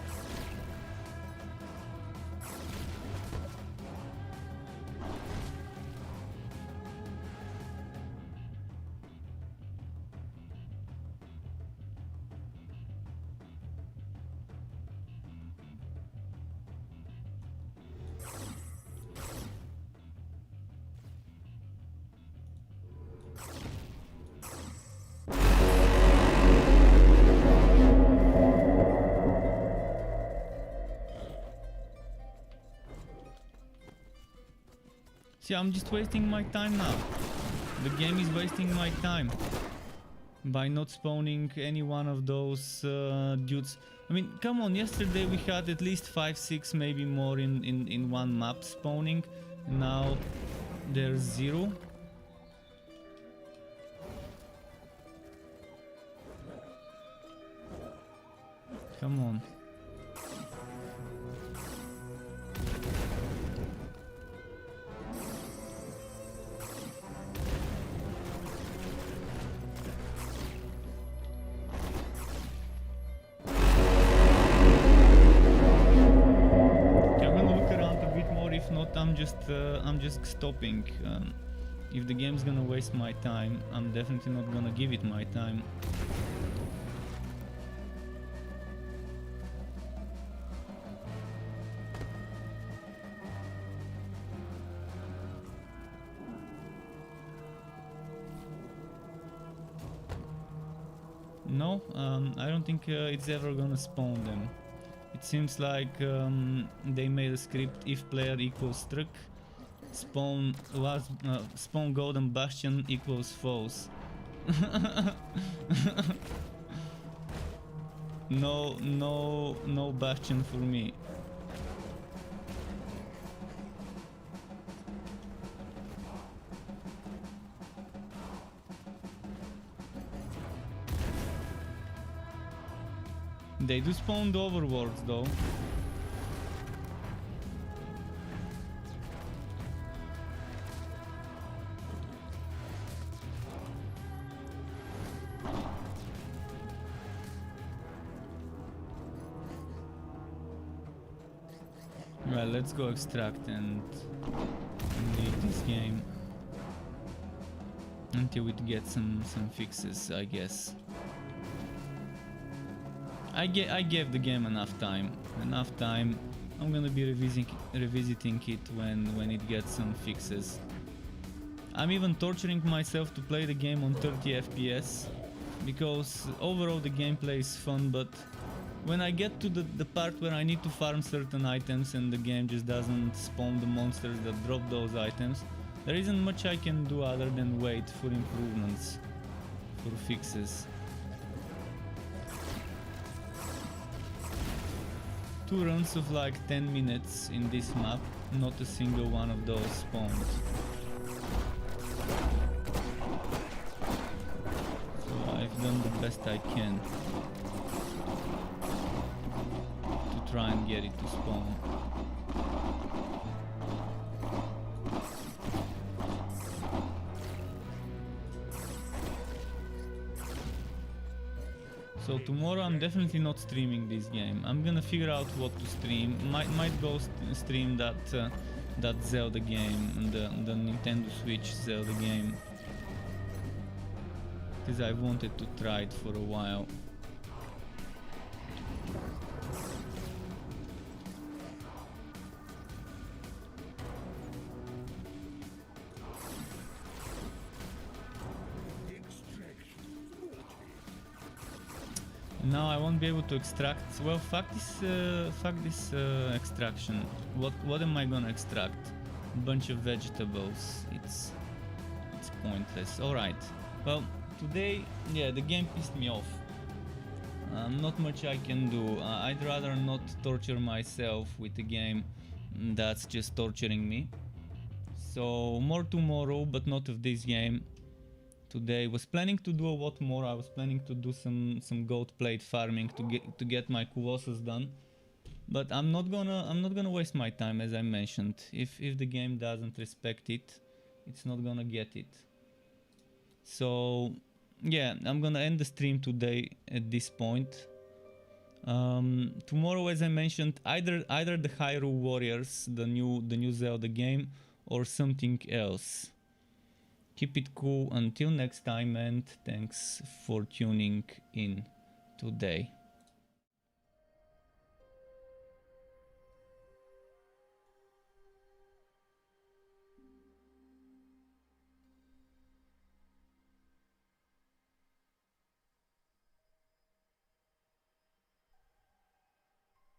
See, I'm just wasting my time now. The game is wasting my time by not spawning any one of those dudes. I mean, come on, yesterday we had at least 5, 6, maybe more in one map spawning. Now there's 0. Come on. I'm just stopping. If the game's gonna waste my time, I'm definitely not gonna give it my time. No, I don't think it's ever gonna spawn them. It seems like they made a script: if player equals struck, spawn golden bastion equals false. No bastion for me. They do spawn the overworlds though. Well, let's go extract and leave this game until it gets some fixes, I guess. I gave the game enough time. I'm gonna be revisiting it when it gets some fixes. I'm even torturing myself to play the game on 30 FPS because overall the gameplay is fun, but when I get to the part where I need to farm certain items and the game just doesn't spawn the monsters that drop those items, there isn't much I can do other than wait for improvements, for fixes. 2 runs of like 10 minutes in this map, not a single one of those spawned. So I've done the best I can to try and get it to spawn. So tomorrow I'm definitely not streaming this game. I'm gonna figure out what to stream. Might go stream that Zelda game, the Nintendo Switch Zelda game, because I wanted to try it for a while. Now I won't be able to extract. Well, fuck this extraction. What am I gonna extract? Bunch of vegetables. It's pointless. All right. Well, today, yeah, the game pissed me off. Not much I can do. I'd rather not torture myself with a game that's just torturing me. So more tomorrow, but not of this game. Today was planning to do a lot more. I was planning to do some gold plate farming to get my Colossus done, but I'm not gonna waste my time, as I mentioned. If the game doesn't respect it, it's not gonna get it. So yeah, I'm gonna end the stream today at this point. Tomorrow, as I mentioned, either the Hyrule Warriors, the new Zelda game, or something else. Keep it cool until next time, and thanks for tuning in today.